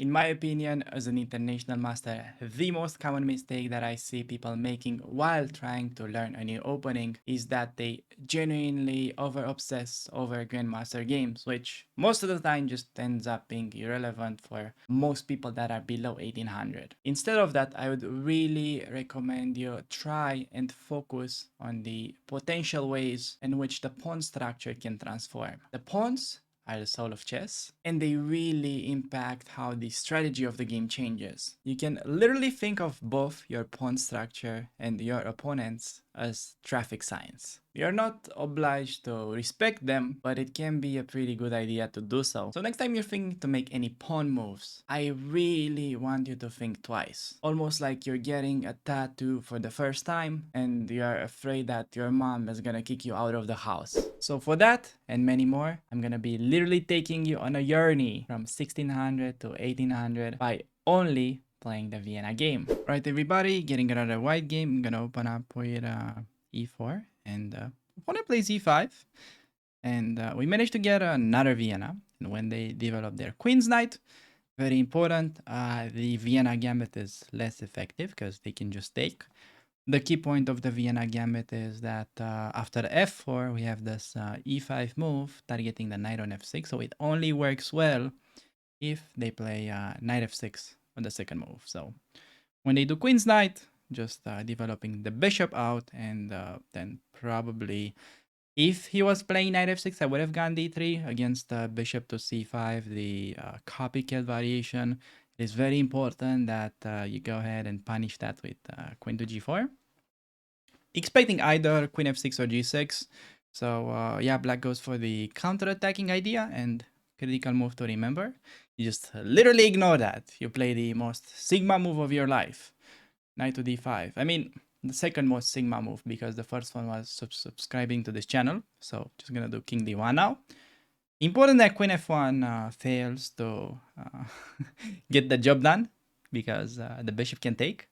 In my opinion, as an international master, the most common mistake that I see people making while trying to learn a new opening is that they genuinely over obsess over grandmaster games, which most of the time just ends up being irrelevant for most people that are below 1800. Instead of that, I would really recommend you try and focus on the potential ways in which the pawn structure can transform. The pawns are the soul of chess, and they really impact how the strategy of the game changes. You can literally think of both your pawn structure and your opponents as traffic signs. You're not obliged to respect them, but it can be a pretty good idea to do so. So next time you're thinking to make any pawn moves, I really want you to think twice. Almost like you're getting a tattoo for the first time and you're afraid that your mom is gonna kick you out of the house. So for that and many more, I'm gonna be literally taking you on a journey from 1600 to 1800 by only playing the Vienna game. Right, everybody, getting another white game. I'm gonna open up with e4 and opponent plays e5, and we managed to get another Vienna. And when they develop their Queen's Knight, very important, the Vienna Gambit is less effective because they can just take. The key point of the Vienna Gambit is that after f4, we have this e5 move targeting the knight on f6, so it only works well if they play knight f6 on the second move. So when they do Queen's Knight, just developing the bishop out, and then probably if he was playing knight f6, I would have gone d3 against bishop to c5, the copycat variation. It is very important that you go ahead and punish that with queen to g4. Expecting either queen f6 or g6. So yeah, black goes for the counter-attacking idea, and critical move to remember. You just literally ignore that. You play the most sigma move of your life. Knight to d5. I mean, the second most sigma move, because the first one was subscribing to this channel. So just gonna do king d1 now. Important that queen f1 fails to get the job done, because the bishop can take.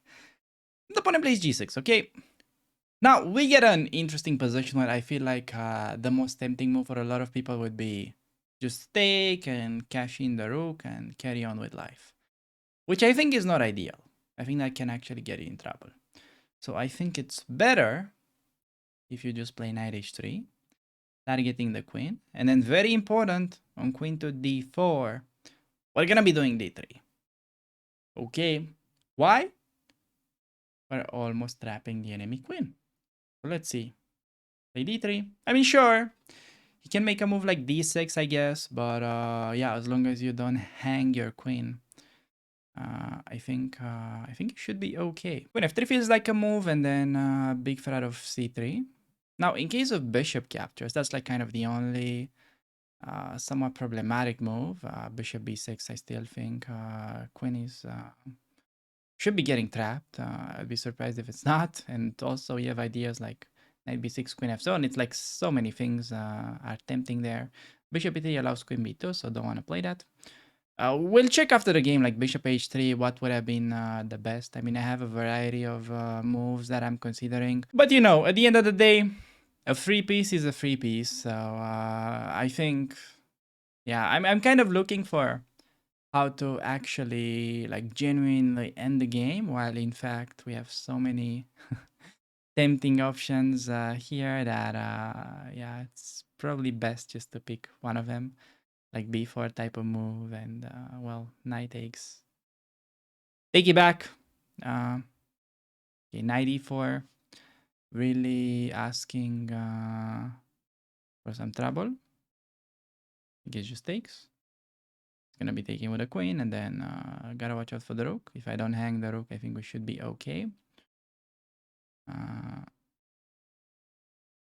The opponent plays g6, okay? Now we get an interesting position where I feel like the most tempting move for a lot of people would be just take and cash in the rook and carry on with life, which I think is not ideal. I think that can actually get you in trouble. So I think it's better if you just play knight h3, targeting the queen, and then very important, on queen to d4, we're gonna be doing d3. Okay, why? We're almost trapping the enemy queen. So let's see. Play d3. I mean, sure, you can make a move like d6, I guess, but yeah, as long as you don't hang your queen, I think it should be okay. Queen f3 feels like a move, and then big threat of c3. Now, in case of bishop captures, that's like kind of the only somewhat problematic move. Bishop b6, I still think queen is should be getting trapped. I'd be surprised if it's not. And also, you have ideas like knight b6, queen f7. It's like so many things are tempting there. Bishop e3 allows queen b2, so don't want to play that. We'll check after the game, like bishop h3, what would have been the best. I mean, I have a variety of moves that I'm considering. But you know, at the end of the day, a free piece is a free piece. So I think, yeah, I'm kind of looking for how to actually like genuinely end the game, while in fact we have so many tempting options here that yeah, it's probably best just to pick one of them, like b4 type of move, and well, knight takes, take it back. Okay, knight e4, really asking for some trouble. I guess just takes. It's gonna be taking with a queen, and then gotta watch out for the rook. If I don't hang the rook, I think we should be okay.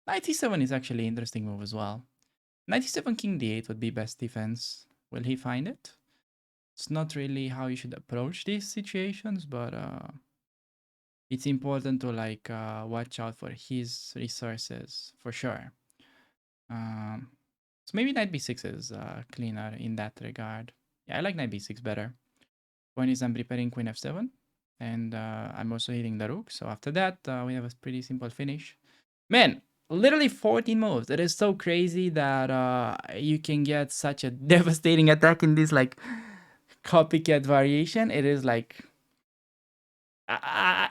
Knight e7 is actually an interesting move as well. Knight e7, king d8 would be best defense. Will he find it? It's not really how you should approach these situations, but it's important to like watch out for his resources for sure. So maybe knight b6 is cleaner in that regard. Yeah, I like knight b6 better. Point is I'm preparing queen f7, and I'm also hitting the rook. So after that, we have a pretty simple finish. Man, literally 14 moves. It is so crazy that you can get such a devastating attack in this like copycat variation, it is like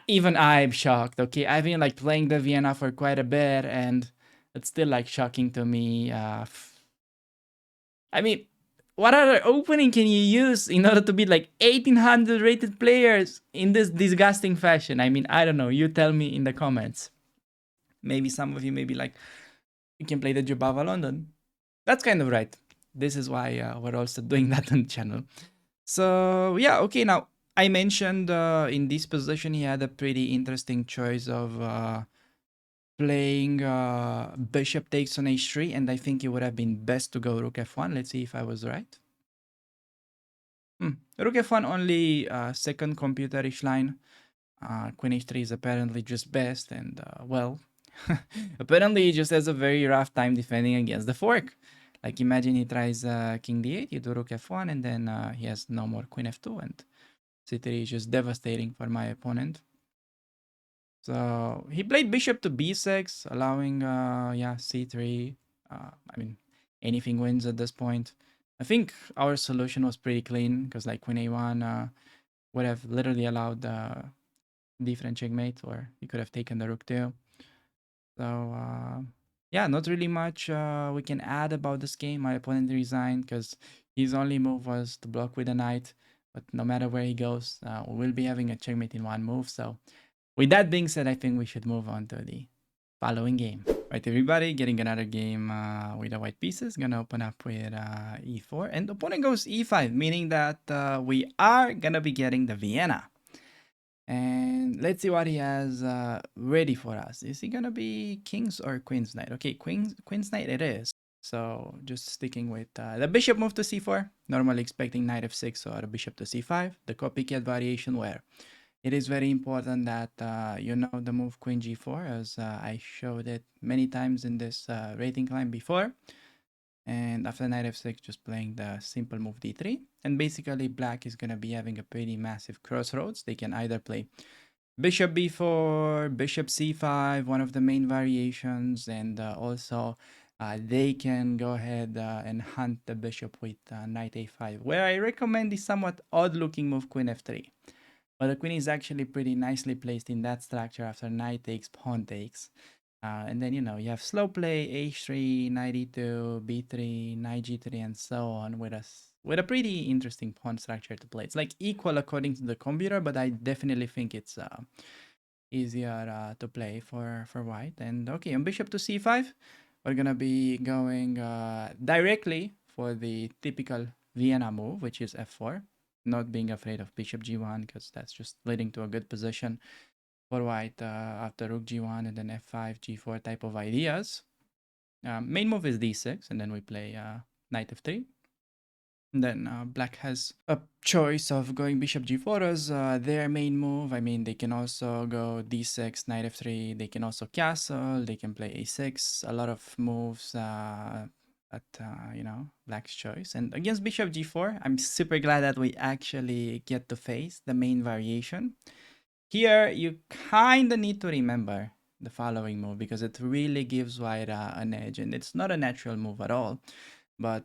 even I'm shocked. Okay, I've been like playing the Vienna for quite a bit, and it's still like shocking to me. I mean, what other opening can you use in order to beat like 1800 rated players in this disgusting fashion? I mean, I don't know. You tell me in the comments. Maybe some of you may be like, you can play the Jubava London. That's kind of right. This is why we're also doing that on the channel. So yeah, okay. Now I mentioned in this position he had a pretty interesting choice of playing bishop takes on h3, and I think it would have been best to go rook f1. Let's see if I was right. Rook f1 only second computerish line. Queen h3 is apparently just best, and well, apparently he just has a very rough time defending against the fork. Like imagine he tries king d8, you do rook f1, and then he has no more queen f2, and c3 is just devastating for my opponent. So he played bishop to b6, allowing yeah, c3. I mean, anything wins at this point. I think our solution was pretty clean because like queen a1 would have literally allowed different checkmate, or he could have taken the rook too. So yeah, not really much we can add about this game. My opponent resigned because his only move was to block with a knight. But no matter where he goes, we'll be having a checkmate in one move. So with that being said, I think we should move on to the following game. Right, everybody, getting another game with the white pieces. Gonna open up with e4, and the opponent goes e5, meaning that we are gonna be getting the Vienna. And let's see what he has ready for us. Is he gonna be kings or queen's knight? Okay, queen's knight it is. So just sticking with the bishop move to c4. Normally expecting knight f6 or a bishop to c5. The copycat variation where it is very important that you know the move queen g4, as I showed it many times in this rating climb before. And after knight f6, just playing the simple move d3. And basically black is going to be having a pretty massive crossroads. They can either play bishop b4, bishop c5, one of the main variations, and also they can go ahead and hunt the bishop with knight a5, where I recommend the somewhat odd looking move queen f3. But the queen is actually pretty nicely placed in that structure after knight takes, pawn takes. And then, you know, you have slow play, h3, knight e2, b3, knight g3, and so on with a pretty interesting pawn structure to play. It's like equal according to the computer, but I definitely think it's easier to play for white. And okay, on bishop to c5, we're gonna be going directly for the typical Vienna move, which is f4. Not being afraid of bishop g1, because that's just leading to a good position for white after rook g1 and then f5, g4 type of ideas. Main move is d6, and then we play knight f3. And then black has a choice of going bishop g4 as their main move. I mean, they can also go d6, knight f3. They can also castle. They can play a6. A lot of moves at, you know, black's choice. And against bishop g4, I'm super glad that we actually get to face the main variation. Here, you kind of need to remember the following move because it really gives white an edge, and it's not a natural move at all. But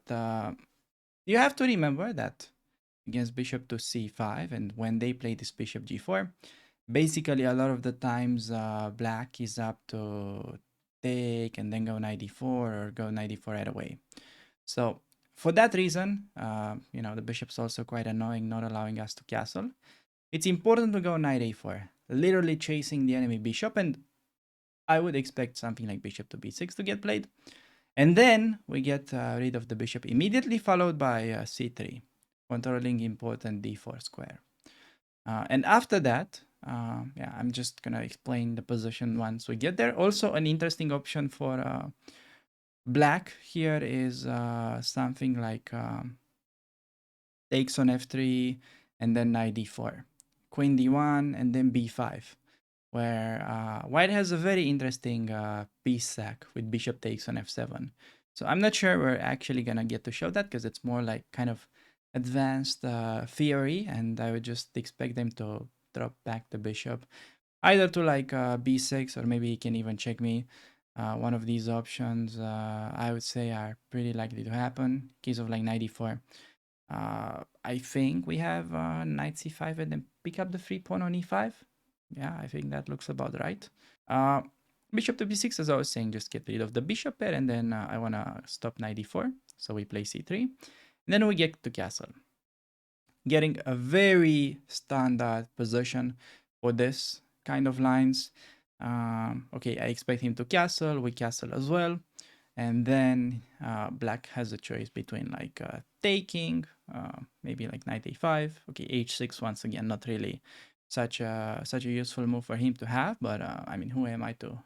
you have to remember that against bishop to c5, and when they play this bishop g4, basically a lot of the times black is up to take and then go knight d4 or go knight d4 right away. So for that reason, you know, the bishop's also quite annoying, not allowing us to castle. It's important to go knight a4, literally chasing the enemy bishop, and I would expect something like bishop to b6 to get played. And then we get rid of the bishop immediately, followed by c3, controlling important d4 square. And after that, yeah, I'm just going to explain the position once we get there. Also, an interesting option for black here is something like takes on f3 and then knight d4, queen d1, and then b5, where white has a very interesting piece sack with bishop takes on f7. So I'm not sure we're actually gonna get to show that because it's more like kind of advanced theory, and I would just expect them to drop back the bishop either to like b6, or maybe he can even check me. One of these options I would say are pretty likely to happen. In case of like knight d4, I think we have knight c5 and then pick up the free pawn on e5. Yeah, I think that looks about right. Uh, Bishop to b6, as I was saying, just get rid of the bishop pair, and then I want to stop knight d4. So we play c3. And then we get to castle. Getting a very standard position for this kind of lines. Okay, I expect him to castle. We castle as well. And then black has a choice between like taking, maybe like knight a5. Okay, h6 once again, not really such a useful move for him to have. But I mean, who am I to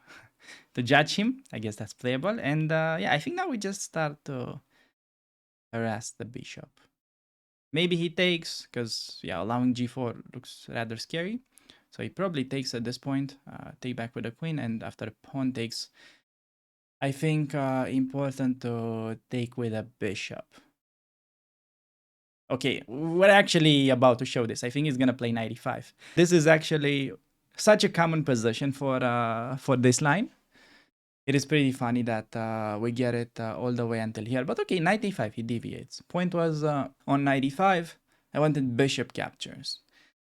to judge him? I guess that's playable. And yeah, I think now we just start to harass the bishop. Maybe he takes, because yeah, allowing g4 looks rather scary. So he probably takes at this point, take back with the queen, and after the pawn takes, I think important to take with a bishop. Okay, we're actually about to show this. I think he's gonna play 95. This is actually such a common position for this line. It is pretty funny that we get it all the way until here. But okay, 95, he deviates. Point was on 95, I wanted bishop captures.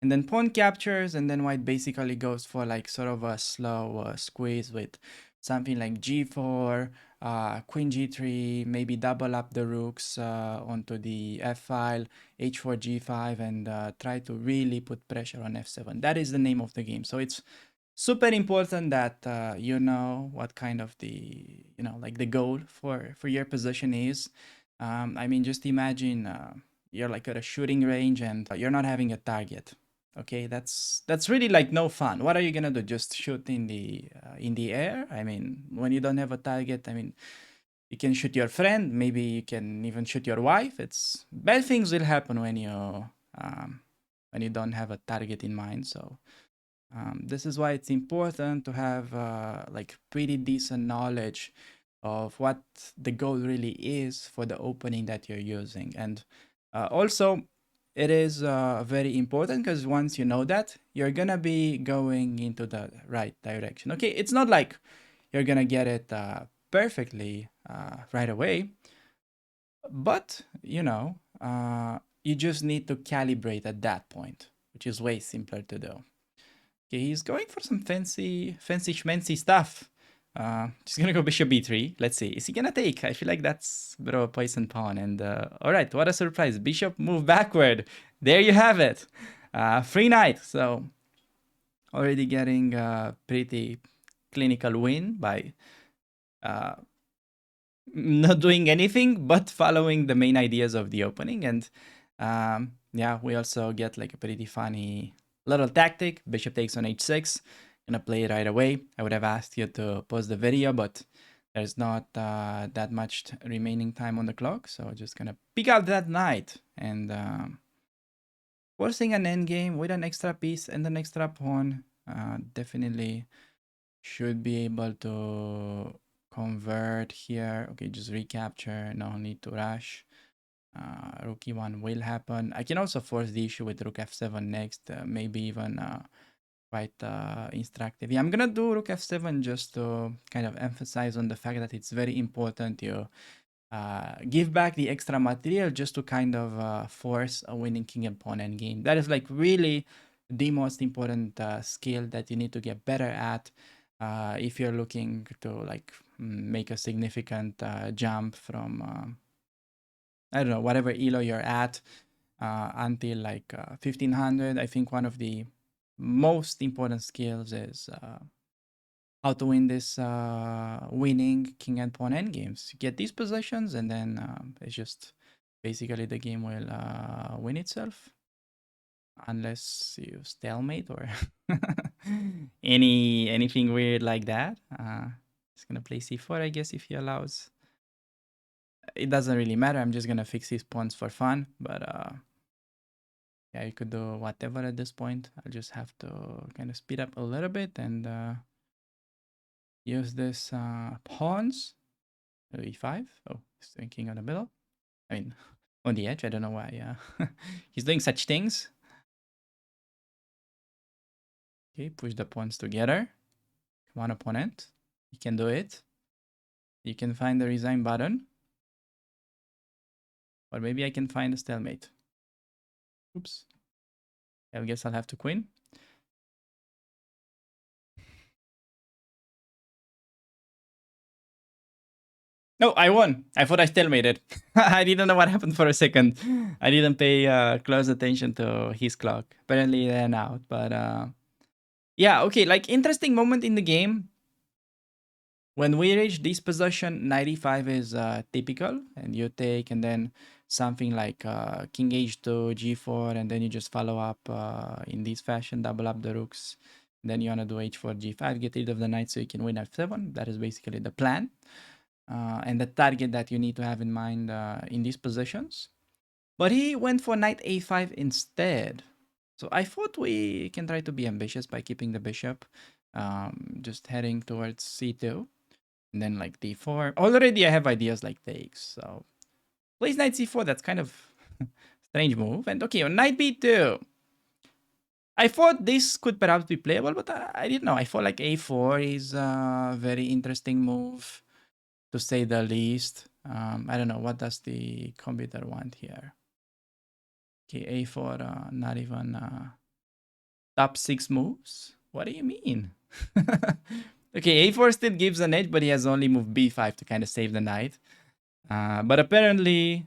And then pawn captures, and then white basically goes for like sort of a slow squeeze with something like g4, queen g3, maybe double up the rooks onto the f file, h4, g5, and try to really put pressure on f7. That is the name of the game. So it's super important that you know what kind of the like the goal for your position is. I mean, just imagine you're like at a shooting range and you're not having a target. Okay, that's really like no fun. What are you gonna do? Just shoot in the air? I mean, when you don't have a target, I mean, you can shoot your friend. Maybe you can even shoot your wife. It's bad things will happen when you don't have a target in mind. So this is why it's important to have like pretty decent knowledge of what the goal really is for the opening that you're using. And also, it is very important because once you know that, you're gonna be going into the right direction. Okay, it's not like you're gonna get it perfectly right away, but you just need to calibrate at that point, which is way simpler to do. Okay, he's going for some fancy schmancy stuff. Just gonna go bishop b3. Let's see. Is he gonna take? I feel like that's a bit of a poison pawn. And all right, what a surprise. Bishop move backward. There you have it. Free knight. So already getting a pretty clinical win by uh, not doing anything but following the main ideas of the opening. And yeah, we also get like a pretty funny little tactic. Bishop takes on h6. Gonna play it right away. I would have asked you to pause the video, but there's not that much remaining time on the clock. So just gonna pick out that knight and forcing an endgame with an extra piece and an extra pawn. Definitely should be able to convert here. Okay, just recapture. No need to rush. Rook e1 will happen. I can also force the issue with rook f7 next. Maybe even quite instructive. Yeah, I'm gonna do rook f7 just to kind of emphasize on the fact that it's very important you give back the extra material just to kind of force a winning king and pawn endgame. That is like really the most important skill that you need to get better at if you're looking to like make a significant jump from I don't know, whatever elo you're at until like 1500. I think one of the most important skills is how to win this winning king and pawn endgames. Get these positions, and then it's just basically the game will win itself, unless you stalemate or anything weird like that. It's gonna play c4, I guess, if he allows. It doesn't really matter. I'm just gonna fix his pawns for fun, but yeah, you could do whatever at this point. I'll just have to kind of speed up a little bit and use this pawns. E5. Oh, he's doing king on the middle. I mean, on the edge. I don't know why he's doing such things. Okay, push the pawns together. Come on, opponent. You can do it. You can find the resign button. Or maybe I can find a stalemate. Oops. I guess I'll have to queen. No, I won. I thought I stalemated. I didn't know what happened for a second. I didn't pay close attention to his clock. Apparently it ran out. But yeah, okay. Like interesting moment in the game. When we reach this position, 95 is typical, and you take, and then something like king h2, g4, and then you just follow up in this fashion, double up the rooks. Then you want to do h4, g5, get rid of the knight so you can win f7. That is basically the plan and the target that you need to have in mind in these positions. But he went for knight a5 instead. So I thought we can try to be ambitious by keeping the bishop, just heading towards c2. And then like d4. Already I have ideas like takes. So plays knight c4. That's kind of strange move. And okay, on knight b2. I thought this could perhaps be playable, but I didn't know. I thought like a4 is a very interesting move, to say the least. I don't know. What does the computer want here? Okay, a4, not even top 6 moves? What do you mean? Okay, a4 still gives an edge, but he has only moved b5 to kind of save the knight. But apparently,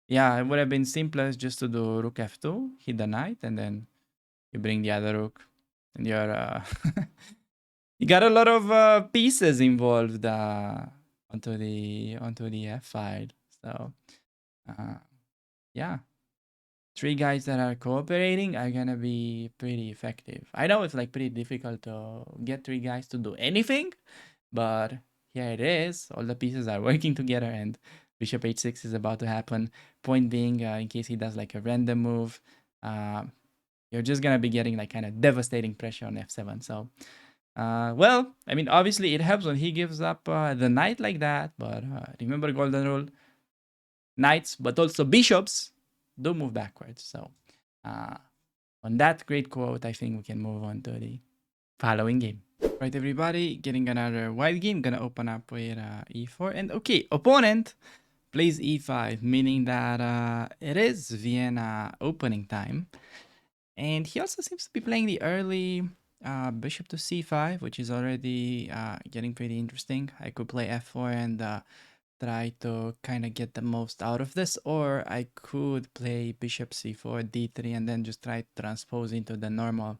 yeah, it would have been simpler just to do rook f2, hit the knight, and then you bring the other rook. And you're... you got a lot of pieces involved onto the f file. So, yeah. 3 guys that are cooperating are gonna be pretty effective. I know it's like pretty difficult to get 3 guys to do anything, but here it is. All the pieces are working together, and bishop h6 is about to happen. Point being, in case he does like a random move, you're just gonna be getting like kind of devastating pressure on f7. So, well, I mean, obviously it helps when he gives up the knight like that, but remember golden rule, knights, but also bishops do move backwards. So, on that great quote, I think we can move on to the following game. Right, everybody, getting another white game. Gonna open up with e4. And okay, opponent plays e5, meaning that it is Vienna opening time. And he also seems to be playing the early bishop to c5, which is already getting pretty interesting. I could play f4 and try to kind of get the most out of this, or I could play bishop c4, d3, and then just try to transpose into the normal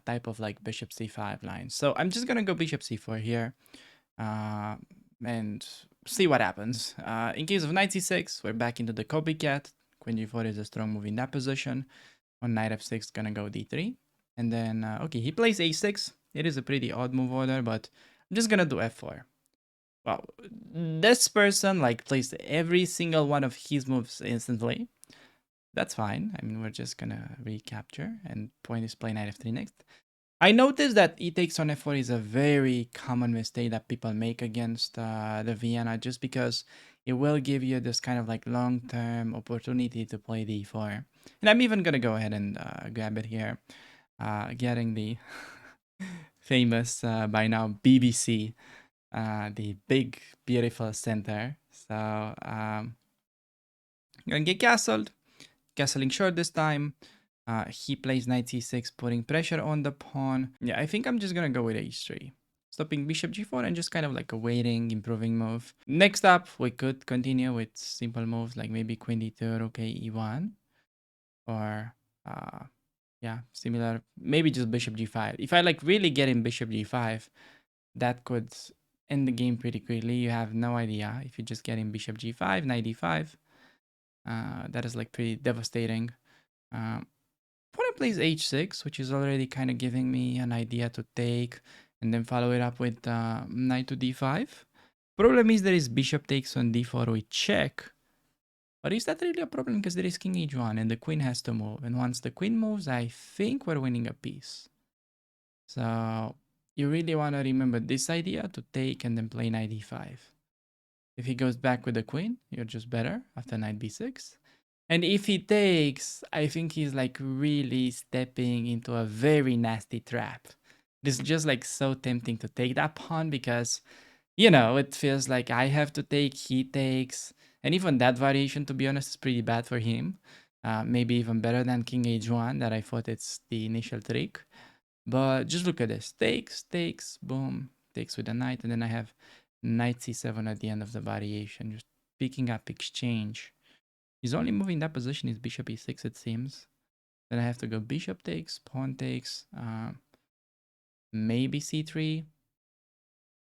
type of like bishop c5 line. So I'm just gonna go bishop c4 here and see what happens. In case of knight c6, we're back into the copycat. Queen g4 is a strong move in that position. On knight f6, gonna go d3. And then, okay, he plays a6. It is a pretty odd move order, but I'm just gonna do f4. Wow, this person like plays every single one of his moves instantly. That's fine. I mean, we're just gonna recapture, and point is play knight f3 next. I noticed that e takes on f4 is a very common mistake that people make against the Vienna, just because it will give you this kind of like long-term opportunity to play d4. And I'm even gonna go ahead and grab it here, getting the famous by now BBC, the big beautiful center. So I'm gonna get castled, castling short this time. He plays knight c6, putting pressure on the pawn. Yeah, I think I'm just gonna go with h3. Stopping bishop g4 and just kind of like a waiting, improving move. Next up, we could continue with simple moves like maybe queen d2, rook a e1. Or, yeah, similar, maybe just bishop g5. If I like really get in bishop g5, that could end the game pretty quickly. You have no idea if you just get in bishop g5, knight d5. That is like pretty devastating. Opponent plays h6, which is already kind of giving me an idea to take, and then follow it up with knight to d5. Problem is there is bishop takes on d4 with check. But is that really a problem? Because there is king h1 and the queen has to move. And once the queen moves, I think we're winning a piece. So you really want to remember this idea to take and then play knight d5. If he goes back with the queen, you're just better after knight b6. And if he takes, I think he's like really stepping into a very nasty trap. It's just like so tempting to take that pawn because, you know, it feels like I have to take, he takes, And even that variation, to be honest, is pretty bad for him. Maybe even better than King H1 that I thought it's the initial trick. But just look at this. Takes, takes, boom, takes with a knight, and then I have knight c7 at the end of the variation, just picking up exchange. He's only moving that position is bishop e6, it seems. Then I have to go bishop takes, pawn takes, maybe c3.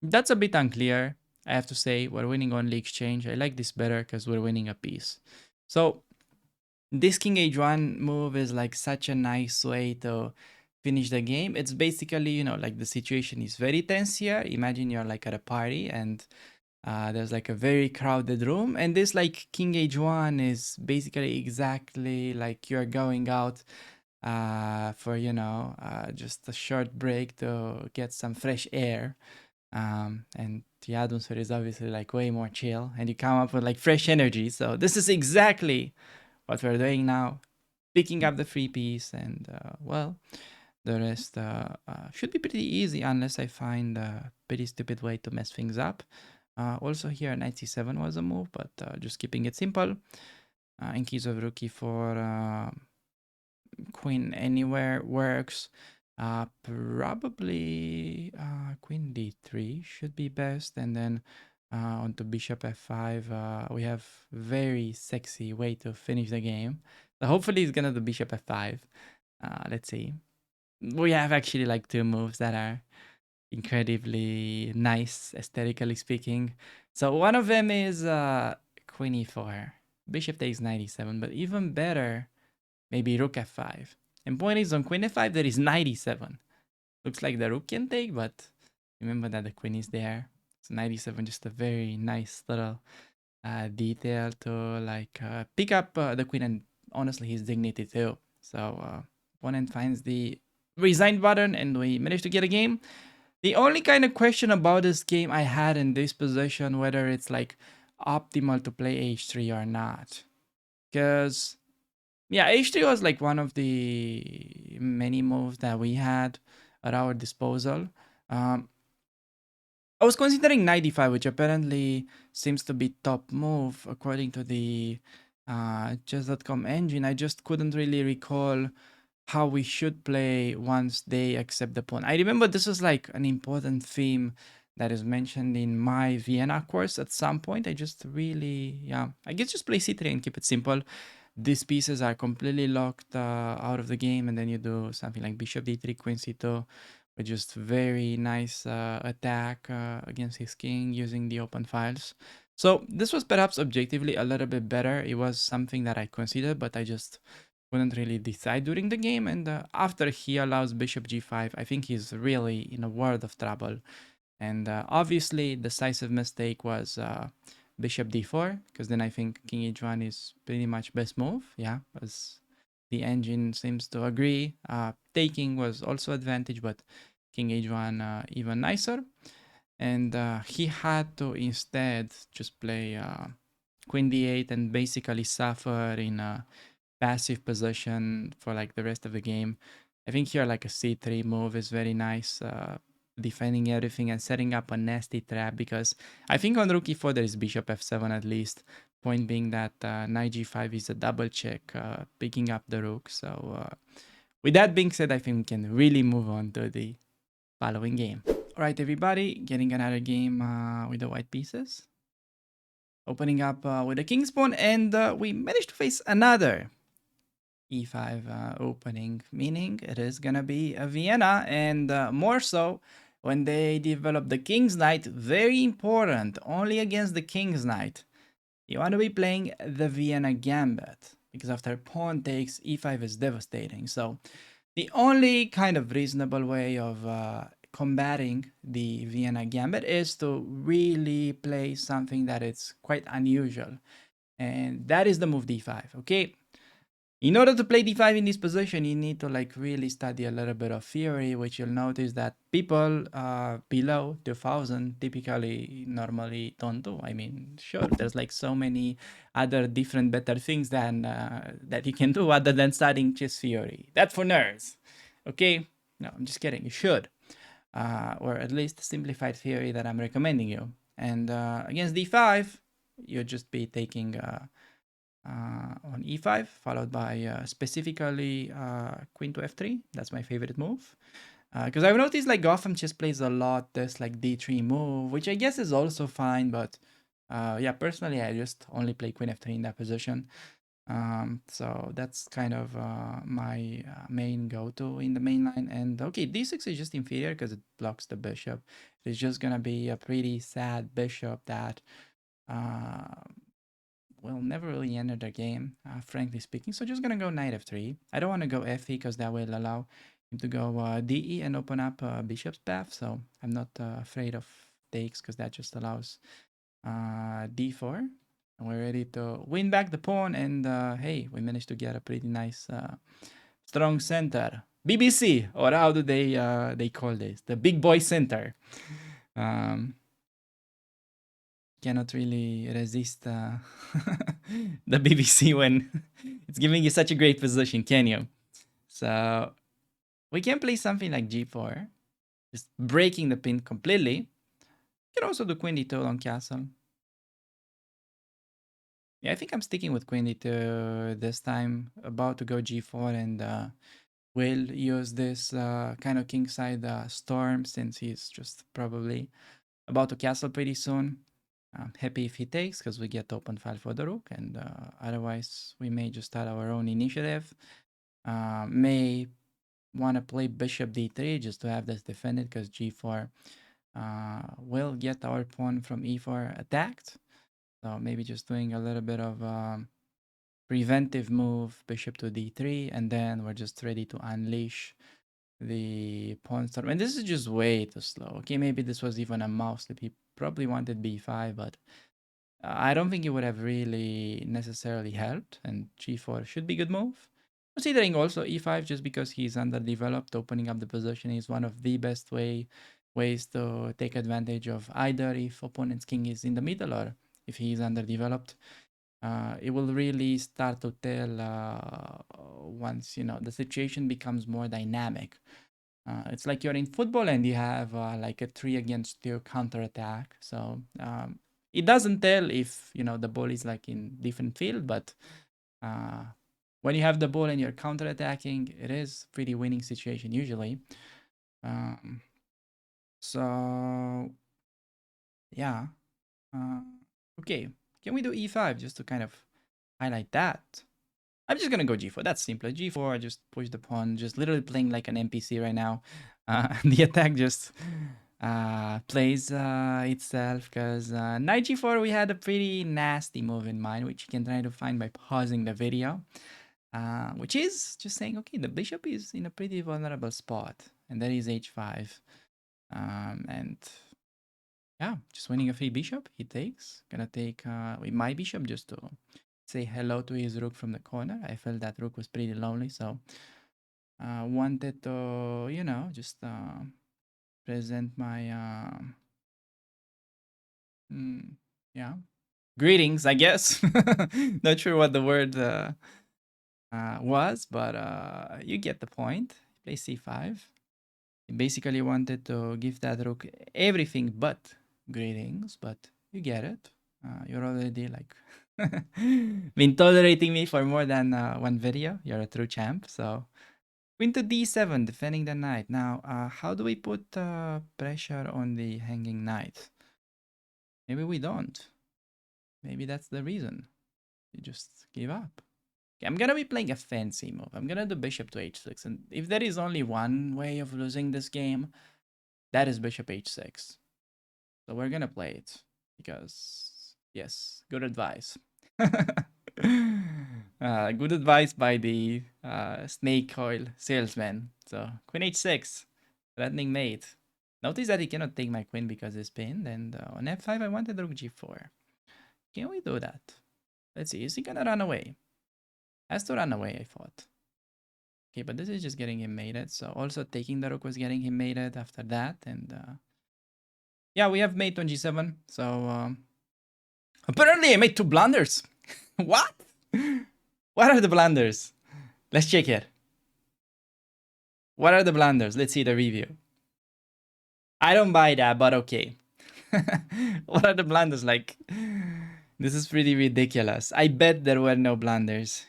That's a bit unclear. I have to say we're winning only exchange. I like this better because we're winning a piece. So this king h1 move is like such a nice way to finish the game. It's basically, you know, like the situation is very tense here. Imagine you're like at a party and there's like a very crowded room, and this like king h1 is basically exactly like you're going out for, you know, just a short break to get some fresh air. And the atmosphere is obviously like way more chill, and you come up with like fresh energy. So this is exactly what we're doing now, picking up the free piece, and well, the rest should be pretty easy unless I find a pretty stupid way to mess things up. Also here, knight c7 was a move, but just keeping it simple. In case of rook e4, queen anywhere works. Probably queen d3 should be best, and then onto bishop f5. We have very sexy way to finish the game. So hopefully he's gonna do bishop f5. Let's see. We have actually like two moves that are incredibly nice, aesthetically speaking. So one of them is queen e4. Bishop takes 97, but even better, maybe rook f5. And point is, on queen f5, there is 97. Looks like the rook can take, but remember that the queen is there. So 97, just a very nice little detail to like pick up the queen and honestly his dignity too. So opponent finds the resign button and we managed to get a game. The only kind of question about this game I had in this position, whether it's like optimal to play h3 or not. Because yeah, h3 was like one of the many moves that we had at our disposal. I was considering knight d5, which apparently seems to be top move according to the chess.com engine. I just couldn't really recall how we should play once they accept the pawn. I remember this was like an important theme that is mentioned in my Vienna course at some point. I just really, yeah, I guess just play c3 and keep it simple. These pieces are completely locked out of the game, and then you do something like bishop d3, queen c2, with just very nice attack against his king using the open files. So this was perhaps objectively a little bit better. It was something that I considered, but I just couldn't really decide during the game. And after he allows bishop g5, I think he's really in a world of trouble. And obviously, decisive mistake was bishop d4, because then I think king h1 is pretty much best move. Yeah, as the engine seems to agree. Taking was also advantage, but king h1 even nicer. And he had to instead just play queen d8 and basically suffer in a passive position for like the rest of the game. I think here like a c3 move is very nice, defending everything and setting up a nasty trap, because I think on rook e4 there is bishop f7 at least. Point being that knight g5 is a double check, picking up the rook. So with that being said, I think we can really move on to the following game. All right, everybody, getting another game with the white pieces. Opening up with the king's pawn, and we managed to face another e5 opening, meaning it is gonna be a Vienna, and more so when they develop the king's knight. Very important, only against the king's knight. You want to be playing the Vienna gambit, because after pawn takes, e5 is devastating. So the only kind of reasonable way of combating the Vienna gambit is to really play something that is quite unusual, and that is the move d5. Okay, in order to play d5 in this position, you need to like really study a little bit of theory, which you'll notice that people below 2000 typically normally don't do. I mean, sure, there's like so many other different better things than that you can do other than studying chess theory. That's for nerds. Okay? No, I'm just kidding. You should. Or at least simplified theory that I'm recommending you. And against d5, you'd just be taking on e5, followed by specifically queen to f3. That's my favorite move. Because I've noticed like Gotham just plays a lot this like d3 move, which I guess is also fine, but yeah, personally I just only play queen f3 in that position. So that's kind of my main go-to in the main line. And okay, d6 is just inferior because it blocks the bishop. It's just gonna be a pretty sad bishop that will never really enter the game, frankly speaking. So just gonna go knight f3. I don't want to go fe because that will allow him to go de and open up bishop's path. So I'm not afraid of takes because that just allows d4. And we're ready to win back the pawn. And hey, we managed to get a pretty nice strong center. BBC, or how do they call this? The big boy center. Cannot really resist the BBC when it's giving you such a great position, can you? So we can play something like g4, just breaking the pin completely. You can also do queen d2 on castle. Yeah, I think I'm sticking with queen d2 this time. About to go g4, and we'll use this kind of kingside storm since he's just probably about to castle pretty soon. I'm happy if he takes because we get open file for the rook, and otherwise we may just start our own initiative. May want to play bishop d3 just to have this defended because g4 will get our pawn from e4 attacked. So maybe just doing a little bit of preventive move, bishop to d3, and then we're just ready to unleash the pawn storm. And this is just way too slow. Okay, maybe this was even a mouse that he probably wanted b5, but I don't think it would have really necessarily helped, and g4 should be a good move. Considering also e5, just because he's underdeveloped, opening up the position is one of the best ways to take advantage of either if opponent's king is in the middle or if he is underdeveloped. It will really start to tell once, you know, the situation becomes more dynamic. It's like you're in football and you have like a 3 against 2 counterattack. So it doesn't tell if, you know, the ball is like in different field, but when you have the ball and you're counterattacking, it is pretty winning situation usually. So yeah. Okay, can we do e5 just to kind of highlight that? I'm just gonna go g4. That's simpler. g4, just push the pawn, just literally playing like an NPC right now. The attack just plays itself because knight g4, we had a pretty nasty move in mind, which you can try to find by pausing the video, which is just saying, okay, the bishop is in a pretty vulnerable spot, and that is h5. And yeah, just winning a free bishop, he takes. Gonna take with my bishop just to say hello to his rook from the corner. I felt that rook was pretty lonely, so wanted to, you know, just present my yeah, greetings, I guess. Not sure what the word was, but you get the point. Play c5. He basically wanted to give that rook everything but greetings, but you get it. You're already like been tolerating me for more than one video. You're a true champ. So queen to d7, defending the knight. Now, how do we put pressure on the hanging knight? Maybe we don't. Maybe that's the reason. You just give up. Okay, I'm gonna be playing a fancy move. I'm gonna do bishop to h6, and if there is only one way of losing this game, that is bishop h6. So we're gonna play it because yes, good advice. Good advice by the snake oil salesman. So queen h6, threatening mate. Notice that he cannot take my queen because it's pinned, and on f5 I wanted rook g4. Can we do that? Let's see, is he gonna run away? Has to run away, I thought. Okay, but this is just getting him mated, so also taking the rook was getting him mated after that, and yeah, we have mate on g7, so apparently I made 2 blunders. What? What are the blunders? Let's check it. What are the blunders? Let's see the review. I don't buy that, but okay. What are the blunders? Like, This is pretty ridiculous. I bet there were no blunders.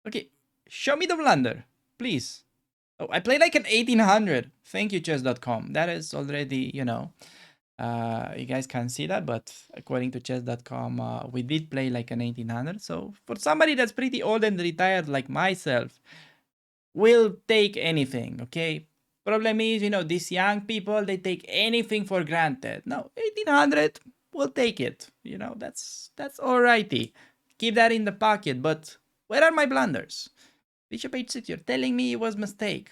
Okay, show me the blunder, please. Oh, I played like an 1800. Thank you, chess.com. That is already, you guys can't see that, but according to chess.com, we did play like an 1800. So for somebody that's pretty old and retired like myself, we'll take anything, okay? Problem is, these young people, they take anything for granted. No, 1800, we'll take it. That's alrighty. Keep that in the pocket, but where are my blunders? Bishop h6, you're telling me it was mistake.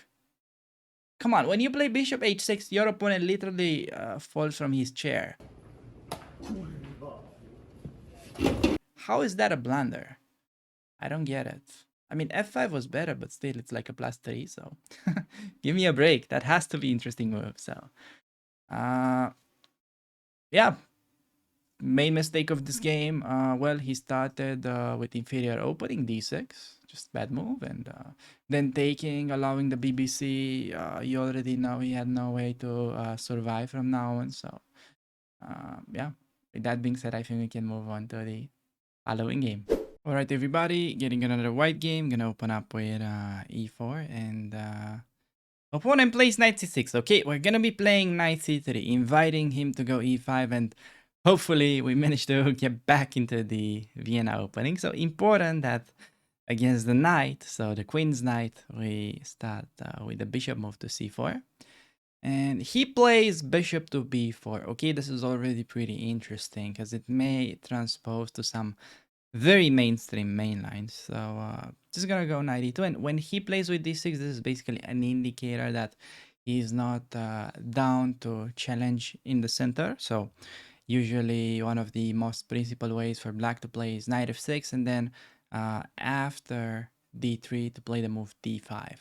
Come on, when you play bishop h6, your opponent literally falls from his chair. How is that a blunder? I don't get it. I mean, f5 was better, but still, it's like a +3, so give me a break. That has to be interesting move. So, yeah, main mistake of this game. Well, he started with inferior opening d6, just bad move, and then taking, allowing the BBC. You already know he had no way to survive from now on. So, yeah. With that being said, I think we can move on to the following game. All right, everybody, getting another white game. Gonna open up with e4 and opponent plays knight c6. Okay, we're gonna be playing knight c3, inviting him to go e5, and hopefully we manage to get back into the Vienna Opening. So important that against the knight, so the queen's knight, we start with the bishop move to c4. And he plays bishop to b4. Okay, this is already pretty interesting because it may transpose to some very mainstream main lines. So just gonna go 92. And when he plays with d6, this is basically an indicator that he's not down to challenge in the center. So usually one of the most principal ways for black to play is knight f6, and then after d3 to play the move d5,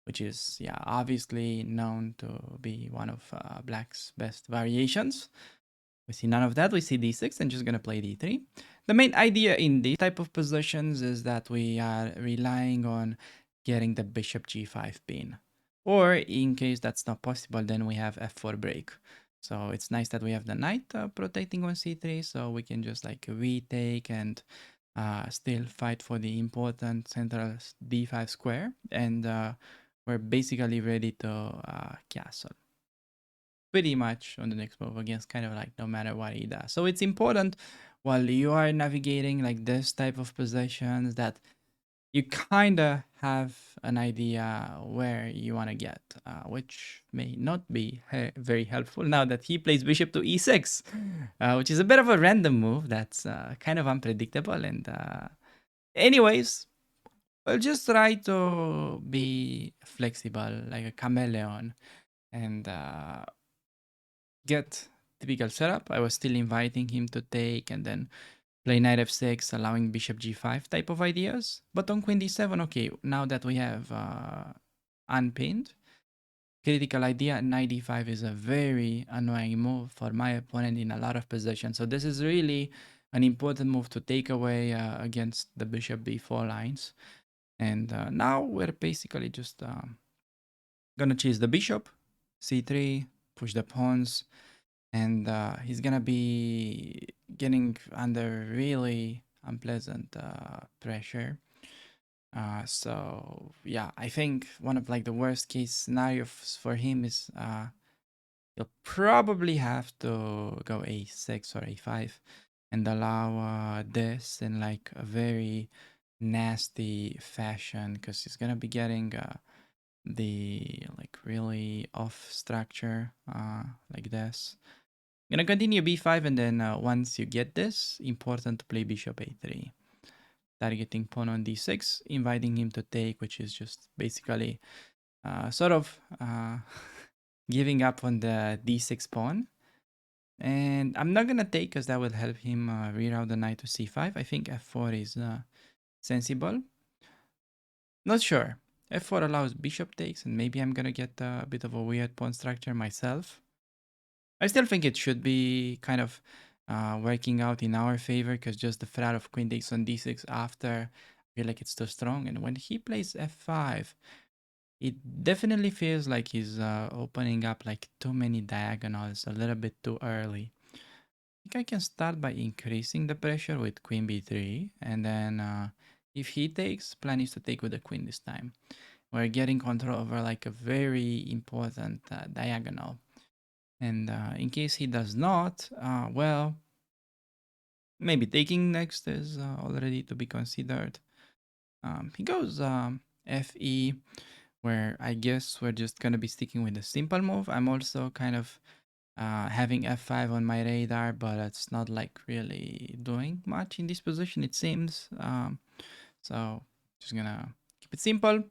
which is, yeah, obviously known to be one of black's best variations. We see none of that. We see d6 and just gonna play d3. The main idea in these type of positions is that we are relying on getting the bishop g5 pin. Or in case that's not possible, then we have f4 break. So it's nice that we have the knight protecting on c3, so we can just like retake and still fight for the important central d5 square. And we're basically ready to castle pretty much on the next move against kind of like no matter what he does. So it's important while you are navigating like this type of positions that you kind of have an idea where you want to get, which may not be very helpful now that he plays bishop to e6, which is a bit of a random move that's kind of unpredictable. And anyways, we'll just try to be flexible like a chameleon and get typical setup. I was still inviting him to take and then play knight f6, allowing bishop g5 type of ideas. But on queen d7, okay, now that we have unpinned, critical idea, knight d5 is a very annoying move for my opponent in a lot of positions. So this is really an important move to take away against the bishop b4 lines. And now we're basically just gonna chase the bishop, c3, push the pawns, and he's gonna be getting under really unpleasant pressure. So yeah, I think one of like the worst case scenarios for him is he'll probably have to go a6 or a5 and allow this in like a very nasty fashion, because he's gonna be getting the like really off structure like this. Gonna continue b5, and then once you get this, important to play bishop a3, targeting pawn on d6, inviting him to take, which is just basically sort of giving up on the d6 pawn. And I'm not gonna take because that will help him reroute the knight to c5. I think f4 is sensible. Not sure. f4 allows bishop takes, and maybe I'm gonna get a bit of a weird pawn structure myself. I still think it should be kind of working out in our favor, because just the threat of queen takes on d6 after, I feel like it's too strong. And when he plays f5, it definitely feels like he's opening up like too many diagonals a little bit too early. think I can start by increasing the pressure with queen b3, and then if he takes, plan is to take with the queen this time. We're getting control over like a very important diagonal. And in case he does not, well, maybe taking next is already to be considered. He goes fe, where I guess we're just going to be sticking with the simple move. I'm also kind of having f5 on my radar, but it's not like really doing much in this position, it seems. So just gonna keep it simple.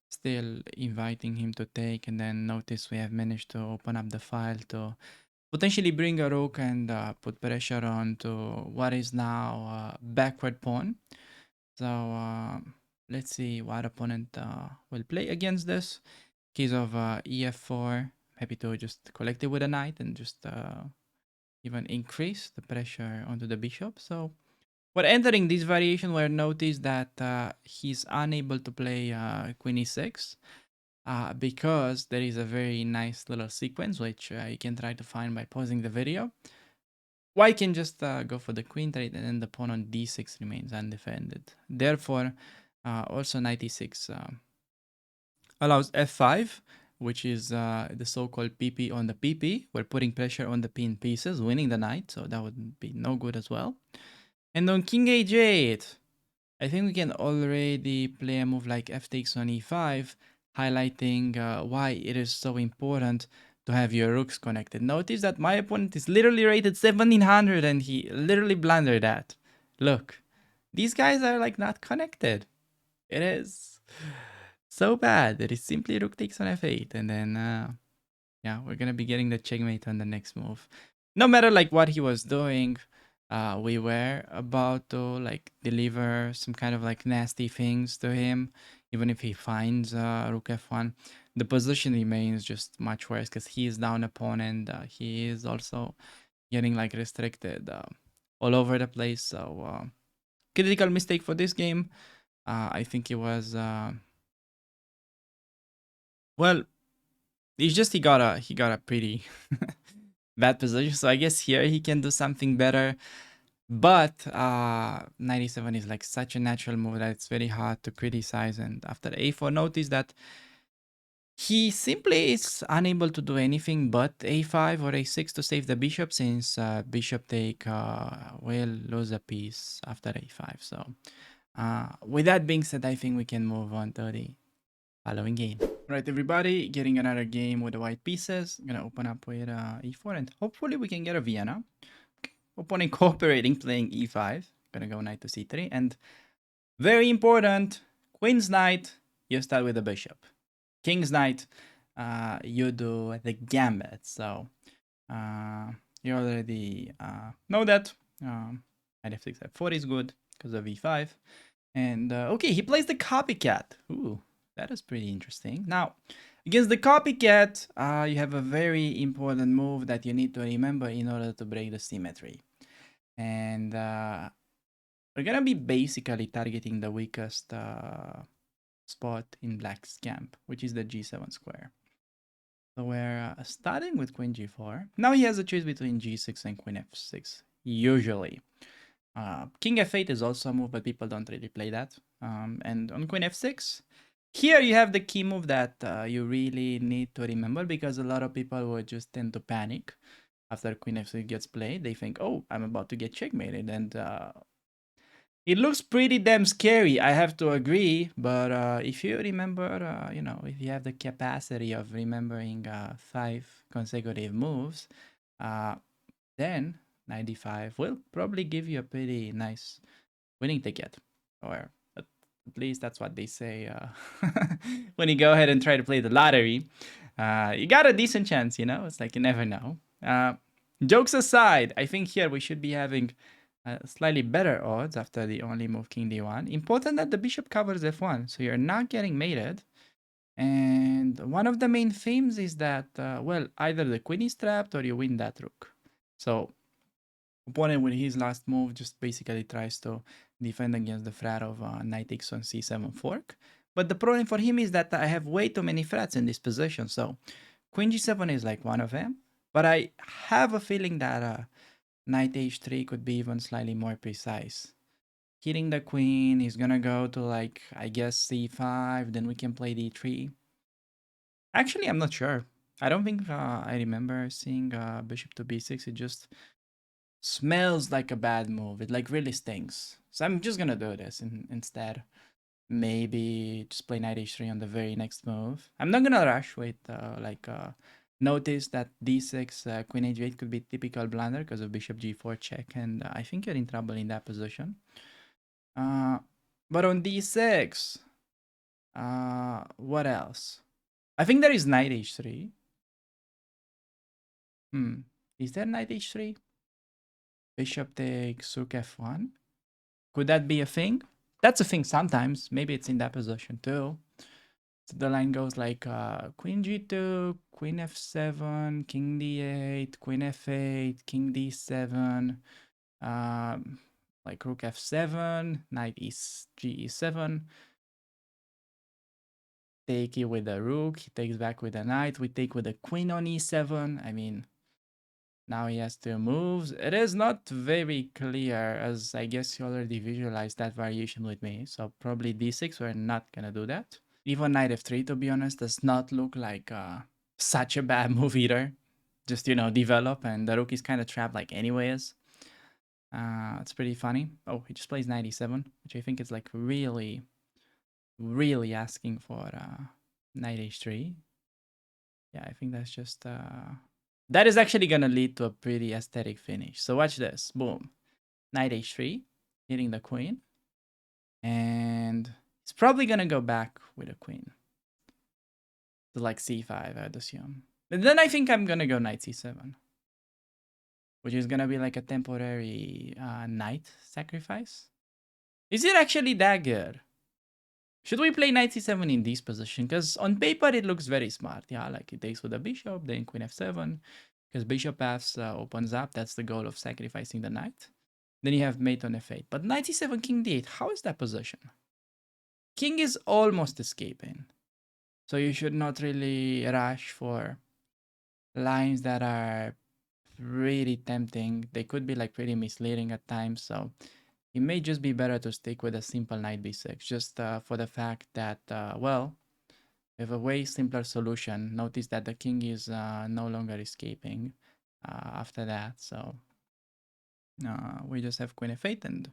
Still inviting him to take, and then notice we have managed to open up the file to potentially bring a rook and put pressure on to what is now backward pawn. So let's see what opponent will play against this. Case of ef4, happy to just collect it with a knight and just even increase the pressure onto the bishop. So we're entering this variation where notice that he's unable to play queen e6 because there is a very nice little sequence which you can try to find by pausing the video. White can just go for the queen trade, and then the pawn on d6 remains undefended. Therefore, also knight e6 allows f5, which is the so-called pp on the pp. We're putting pressure on the pin pieces, winning the knight, so that would be no good as well. And on king h8, I think we can already play a move like f takes on e5, highlighting why it is so important to have your rooks connected. Notice that my opponent is literally rated 1700 and he literally blundered that. Look, these guys are like not connected. It is so bad. It is simply rook takes on f8, and then yeah, we're gonna be getting the checkmate on the next move. No matter like what he was doing, we were about to like deliver some kind of like nasty things to him. Even if he finds rook f1, the position remains just much worse because he is down a pawn, and he is also getting like restricted all over the place. So critical mistake for this game. I think it was well, it's just he got a pretty bad position. So I guess here he can do something better. But 97 is like such a natural move that it's very hard to criticize. And after a4, notice that he simply is unable to do anything but a5 or a6 to save the bishop, since bishop take will lose a piece after a5. So with that being said, I think we can move on to the following game. Right, everybody, getting another game with the white pieces. I'm gonna open up with e4, and hopefully we can get a Vienna. Opponent cooperating, playing e5. Gonna go knight to c3, and very important, queen's knight, you start with the bishop. King's knight, you do the gambit. So you already know that. Knight f6, f4 is good because of e5. And okay, he plays the copycat. Ooh, that is pretty interesting. Now, against the copycat, you have a very important move that you need to remember in order to break the symmetry. And we're gonna be basically targeting the weakest spot in black's camp, which is the g7 square. So we're starting with queen g4. Now he has a choice between g6 and queen f6, usually. King f8 is also a move, but people don't really play that. And on queen f6, here you have the key move that you really need to remember, because a lot of people would just tend to panic after queen f6 gets played. They think, oh, I'm about to get checkmated, and it looks pretty damn scary, I have to agree. But if you remember, you know, if you have the capacity of remembering 5 consecutive moves, then 95 will probably give you a pretty nice winning ticket. Or at least that's what they say when you go ahead and try to play the lottery. You got a decent chance, you know? It's like you never know. Jokes aside, I think here we should be having slightly better odds after the only move king d1. Important that the bishop covers f1, so you're not getting mated. And one of the main themes is that, well, either the queen is trapped or you win that rook. So opponent with his last move just basically tries to defend against the threat of knight takes on c7 fork. But the problem for him is that I have way too many threats in this position. So queen g7 is like one of them. But I have a feeling that Knight h3 could be even slightly more precise. Hitting the queen, he's gonna go to like, I guess c5, then we can play d3. Actually, I'm not sure. I don't think I remember seeing bishop to b6. It just smells like a bad move. It like really stinks. So I'm just gonna do this instead. Maybe just play knight h3 on the very next move. I'm not gonna rush with notice that d6 queen h8 could be typical blunder because of bishop g4 check, and I think you're in trouble in that position. But on d6, what else? I think there is knight h3. Is there knight h3? Bishop takes rook f1. Could that be a thing? That's a thing sometimes. Maybe it's in that position too. So the line goes like queen g2, queen f7, king d8, queen f8, king d7, like rook f7, knight ge7. Take it with the rook, he takes back with the knight, we take with the queen on e7. I mean, now he has two moves. It is not very clear, as I guess you already visualized that variation with me. So probably d6, we're not gonna do that. Even knight f3, to be honest, does not look like such a bad move either. Just, you know, develop, and the rook is kind of trapped like anyways. It's pretty funny. Oh, he just plays knight e7, which I think is like really, really asking for knight h3. Yeah, I think that's just... that is actually going to lead to a pretty aesthetic finish. So watch this. Boom. Knight h3, hitting the queen. And it's probably going to go back with a queen. To like c5, I'd assume. And then I think I'm going to go knight c7. Which is going to be like a temporary knight sacrifice. Is it actually that good? Should we play knight c7 in this position? Because on paper it looks very smart. Yeah, like it takes with a bishop, then queen f7. Because bishop f opens up. That's the goal of sacrificing the knight. Then you have mate on f8. But knight e7, king d8. How is that position? King is almost escaping. So you should not really rush for lines that are really tempting. They could be like pretty misleading at times. So it may just be better to stick with a simple knight b6. Just for the fact that, well, we have a way simpler solution. Notice that the king is no longer escaping after that. So we just have queen f8, and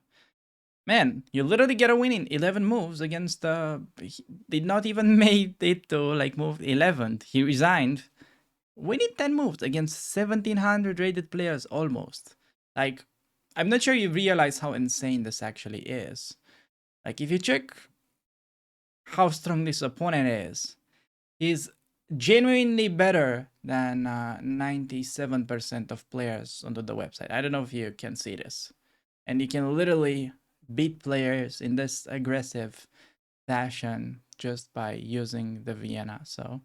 man, you literally get a win in 11 moves against he did not even make it to like move 11th. He resigned. Winning 10 moves against 1700 rated players almost. Like, I'm not sure you realize how insane this actually is. Like, if you check how strong this opponent is, he's genuinely better than 97% of players onto the website. I don't know if you can see this. And you can literally beat players in this aggressive fashion just by using the Vienna. So,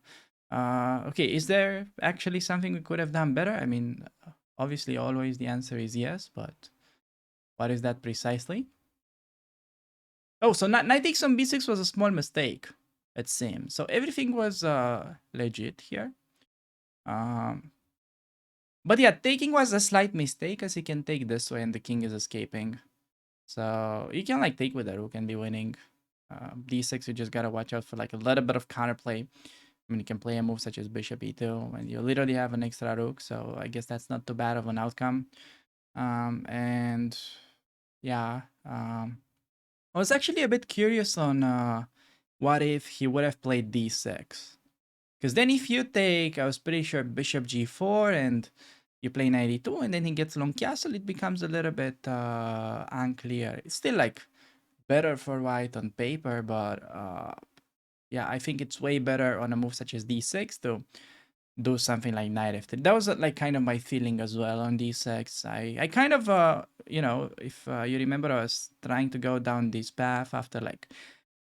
okay, is there actually something we could have done better? I mean, obviously, always the answer is yes, but what is that precisely? Oh, so knight takes on b6 was a small mistake, it seems. So everything was legit here. But yeah, taking was a slight mistake, as you can take this way and the king is escaping. So you can like take with the rook and be winning. d6, you just gotta watch out for like a little bit of counterplay. I mean, you can play a move such as bishop e2, and you literally have an extra rook, so I guess that's not too bad of an outcome. And yeah, I was actually a bit curious on what if he would have played d6. Because then if you take, I was pretty sure bishop g4 and you play knight e2 and then he gets long castle, it becomes a little bit unclear. It's still like better for white on paper, but yeah, I think it's way better on a move such as d6 to do something like knight f3. That was like kind of my feeling as well on d6. I kind of, you know, if you remember, I was trying to go down this path after like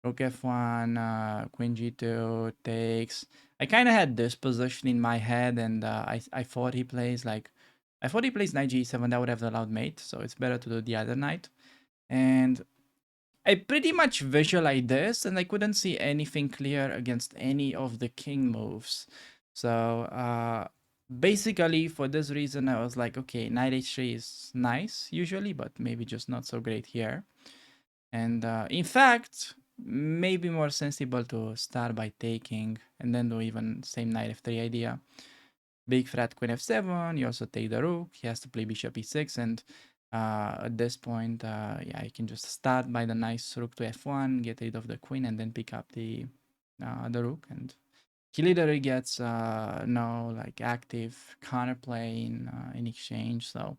rook f1, queen g2 takes. I kind of had this position in my head, and I thought he plays like, I thought he plays knight g7. That would have allowed mate, so it's better to do the other knight. And I pretty much visualized this, and I couldn't see anything clear against any of the king moves. So Basically, for this reason, I was like, okay, knight h3 is nice usually, but maybe just not so great here. And in fact, maybe more sensible to start by taking and then do even same knight f3 idea. Big threat queen f7, you also take the rook, he has to play bishop e6, and at this point, yeah, you can just start by the nice rook to f1, get rid of the queen, and then pick up the rook, and he literally gets no like active counterplay in exchange. So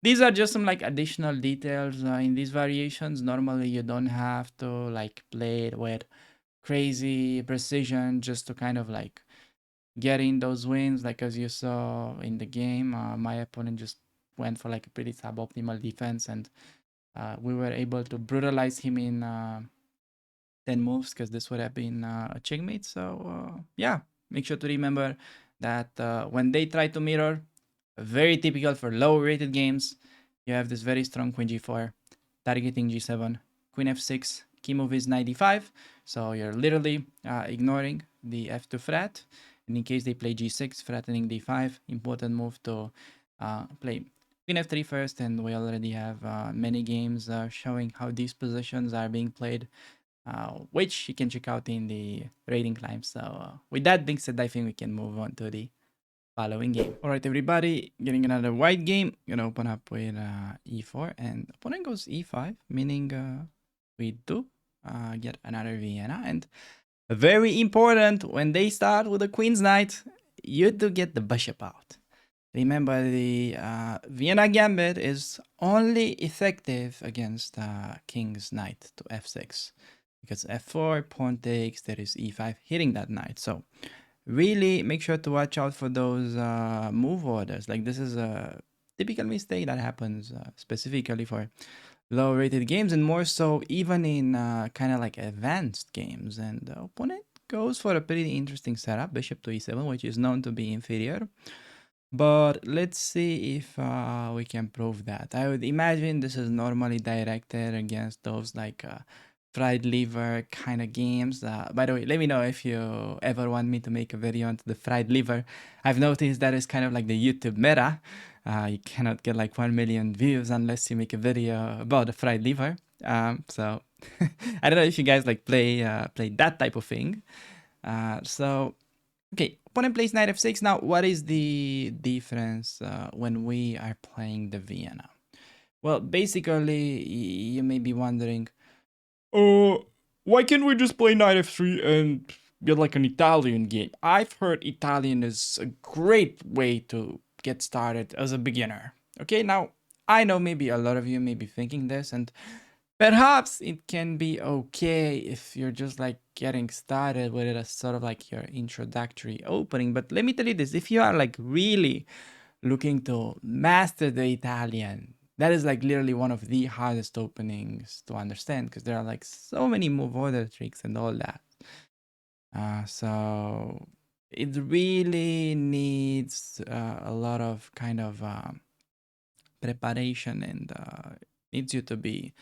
these are just some like additional details in these variations. Normally you don't have to like play it with crazy precision just to kind of like getting those wins. Like as you saw in the game, my opponent just went for like a pretty suboptimal defense, and we were able to brutalize him in 10 moves, because this would have been a checkmate. So yeah, make sure to remember that when they try to mirror, very typical for low rated games, you have this very strong queen g4, targeting g7, queen f6, key move is 95, so you're literally ignoring the f2 threat, and in case they play g6, threatening d5, important move to play queen f3 first, and we already have many games showing how these positions are being played, which you can check out in the rating climb. So with that being said, I think we can move on to the following game. All right, everybody, getting another white game. Gonna open up with e4, and opponent goes e5, meaning we do get another Vienna. And very important, when they start with the Queen's Knight, you do get the bishop out. Remember, the Vienna Gambit is only effective against King's Knight to f6, because f4, pawn takes, there is e5, hitting that knight. So really make sure to watch out for those move orders. Like this is a typical mistake that happens specifically for low rated games, and more so even in kind of like advanced games. And the opponent goes for a pretty interesting setup, bishop to e7, which is known to be inferior. But let's see if we can prove that. I would imagine this is normally directed against those like fried liver kind of games. By the way, let me know if you ever want me to make a video on the fried liver. I've noticed that is kind of like the YouTube meta. You cannot get like 1 million views unless you make a video about the fried liver. So I don't know if you guys like play that type of thing. So okay, opponent plays knight f6. Now, what is the difference when we are playing the Vienna? Well, basically, you may be wondering, why can't we just play knight f3 and get like an Italian game? I've heard Italian is a great way to get started as a beginner. Okay, now, I know maybe a lot of you may be thinking this, and perhaps it can be okay if you're just like getting started with it as sort of like your introductory opening. But let me tell you this, if you are like really looking to master the Italian, that is like literally one of the hardest openings to understand, because there are like so many move order tricks and all that. So it really needs a lot of kind of preparation, and needs you to be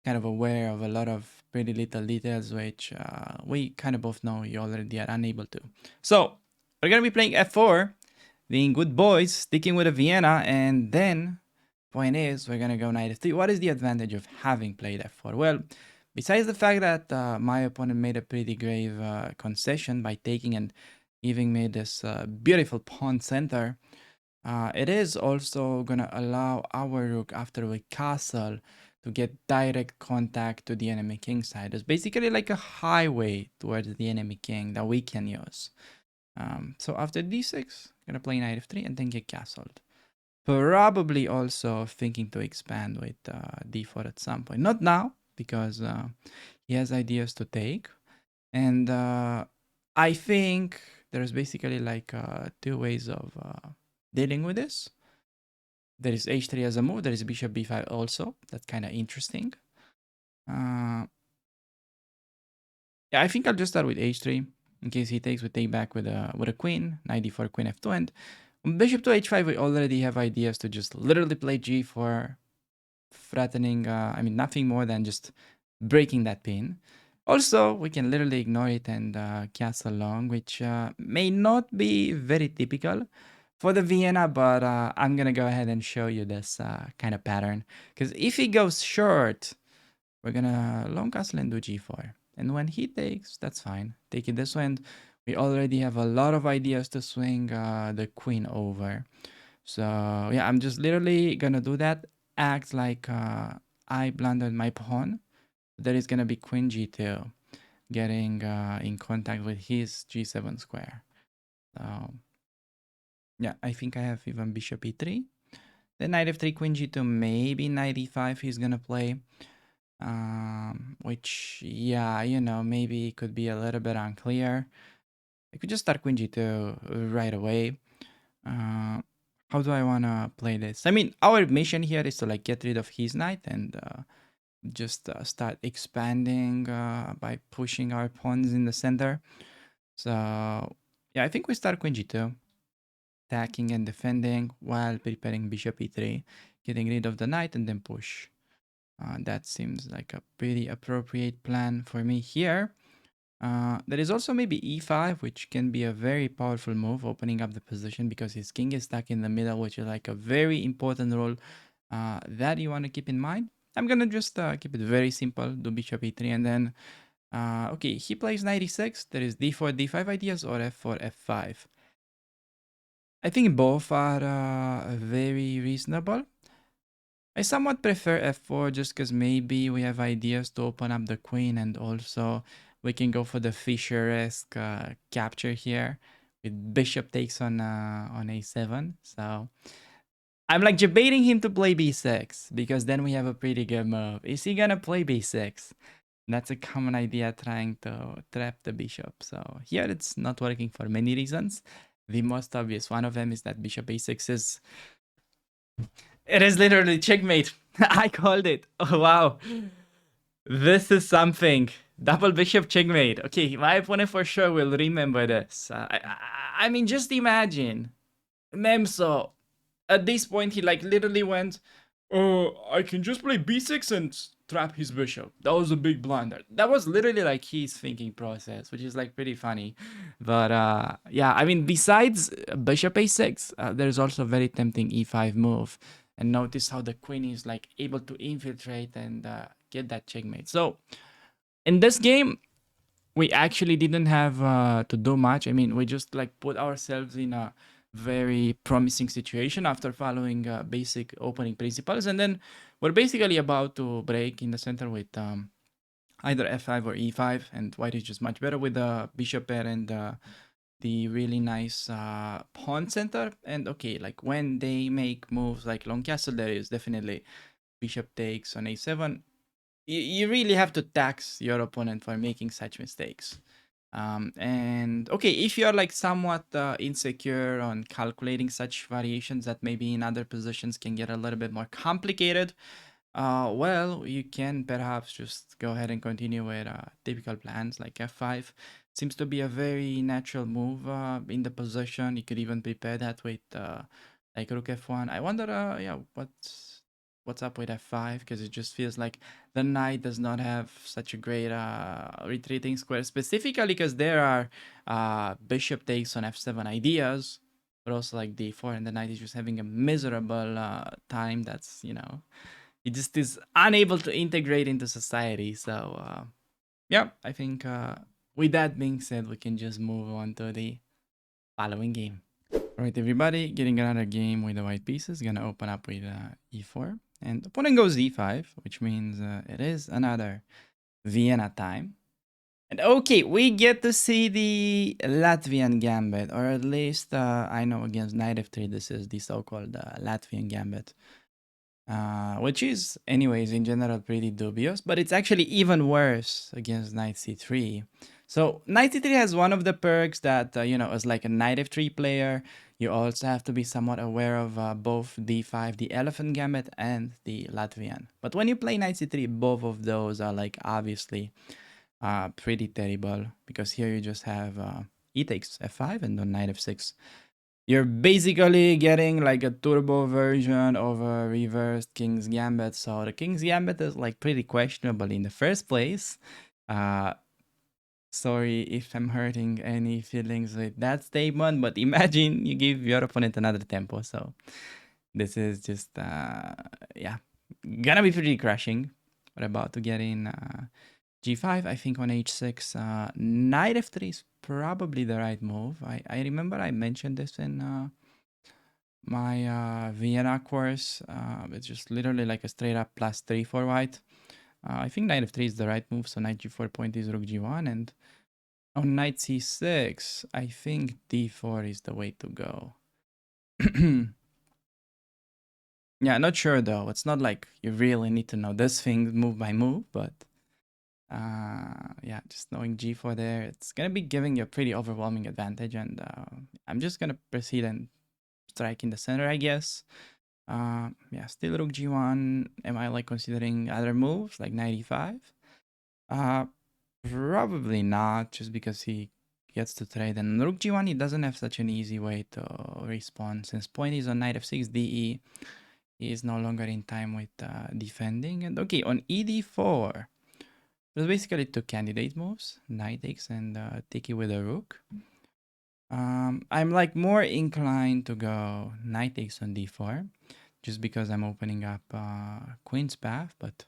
kind of aware of a lot of pretty little details, which we kind of both know you already are unable to. So we're going to be playing f4, being good boys, sticking with a Vienna, and then point is we're going to go knight f3. What is the advantage of having played f4? Well, besides the fact that my opponent made a pretty grave concession by taking and giving me this beautiful pawn center, it is also gonna allow our rook after we castle to get direct contact to the enemy king side. It's basically like a highway towards the enemy king that we can use. So after d6, gonna play knight f3 and then get castled. Probably also thinking to expand with d4 at some point. Not now, because he has ideas to take. And I think there's basically like two ways of dealing with this. There is h3 as a move. There is bishop b5 also. That's kind of interesting. Yeah, I think I'll just start with h3. In case he takes, we take back with a queen. Knight d4, queen f2. And on bishop to h5, we already have ideas to just literally play g4, threatening, I mean, nothing more than just breaking that pin. Also, we can literally ignore it and castle long, which may not be very typical for the Vienna, but I'm gonna go ahead and show you this kind of pattern. Because if he goes short, we're gonna long castle and do g4. And when he takes, that's fine. Taking this one, we already have a lot of ideas to swing the queen over. So yeah, I'm just literally gonna do that. Act like I blundered my pawn. There is gonna be queen g2, getting in contact with his g7 square. So yeah, I think I have even bishop e3. Then knight f3, queen g2, maybe knight e5 he's gonna play. Which, yeah, maybe could be a little bit unclear. I could just start queen g2 right away. How do I want to play this? I mean, our mission here is to like get rid of his knight and just start expanding by pushing our pawns in the center. So yeah, I think we start queen g2, attacking and defending while preparing bishop e3, getting rid of the knight and then push. That seems like a pretty appropriate plan for me here. There is also maybe e5, which can be a very powerful move, opening up the position because his king is stuck in the middle, which is like a very important role that you want to keep in mind. I'm gonna just keep it very simple, do bishop e3, and then, okay, he plays knight e6. There is d4, d5 ideas, or f4, f5. I think both are very reasonable. I somewhat prefer f4 just because maybe we have ideas to open up the queen, and also we can go for the Fischer-esque capture here with bishop takes on a7. So I'm like debating him to play b6 because then we have a pretty good move. Is he gonna play b6? That's a common idea, trying to trap the bishop. So here it's not working for many reasons. The most obvious one of them is that bishop a6 is, it is literally checkmate. I called it. Oh, wow. This is something. Double bishop checkmate. Okay, my opponent for sure will remember this. I mean, just imagine. Memso, at this point, he like literally went, oh, I can just play b6 and trap his bishop. That was a big blunder. That was literally like his thinking process, which is like pretty funny. But yeah, I mean, besides bishop a6, there's also a very tempting e5 move. And notice how the queen is like able to infiltrate and get that checkmate. So in this game, we actually didn't have to do much. I mean, we just like put ourselves in a very promising situation after following basic opening principles, and then we're basically about to break in the center with either f5 or e5, and white is just much better with the bishop pair and the really nice pawn center. And okay, like when they make moves like long castle, there is definitely bishop takes on a7. You really have to tax your opponent for making such mistakes. And okay, if you're like somewhat insecure on calculating such variations that maybe in other positions can get a little bit more complicated, well, you can perhaps just go ahead and continue with typical plans like f5. Seems to be a very natural move in the position. You could even prepare that with like rook f1. I wonder, yeah, what's up with f5, because it just feels like the knight does not have such a great retreating square, specifically because there are bishop takes on f7 ideas, but also like d4, and the knight is just having a miserable time. That's, he just is unable to integrate into society. So yeah, I think with that being said, we can just move on to the following game. Alright, everybody, getting another game with the white pieces. Gonna open up with e4, and opponent goes e5, which means it is another Vienna time. And okay, we get to see the Latvian gambit, or at least I know against knight f3 this is the so-called Latvian gambit. Which is, anyways, in general pretty dubious, but it's actually even worse against knight c3. So knight c3 has one of the perks that, as like a knight f3 player, you also have to be somewhat aware of both d5, the elephant gambit, and the Latvian. But when you play knight c3, both of those are like obviously pretty terrible, because here you just have e takes f5 and then knight f6. You're basically getting like a turbo version of a reversed King's Gambit. So the King's Gambit is like pretty questionable in the first place. Sorry if I'm hurting any feelings with that statement, but imagine you give your opponent another tempo. So this is just, yeah, gonna be pretty crushing. We're about to get in g5, I think on h6. Knight f3 is probably the right move. I remember I mentioned this in my Vienna course. It's just literally like a straight up +3 for white. I think knight f3 is the right move, so knight g4 point is rook g1, and on knight c6, I think d4 is the way to go. Yeah, not sure though. It's not like you really need to know this thing move by move, but yeah, just knowing g4 there, it's gonna be giving you a pretty overwhelming advantage, and I'm just gonna proceed and strike in the center, I guess. Yeah, still rook g1. Am I like considering other moves like knight e5? Uh, Probably not, just because he gets to trade. And rook g1, he doesn't have such an easy way to respond. Since point is on knight f6, de, he is no longer in time with defending. And okay, on ed4, there's basically two candidate moves, knight takes and take it with a rook. I'm like more inclined to go knight takes on d4, just because I'm opening up queen's path, but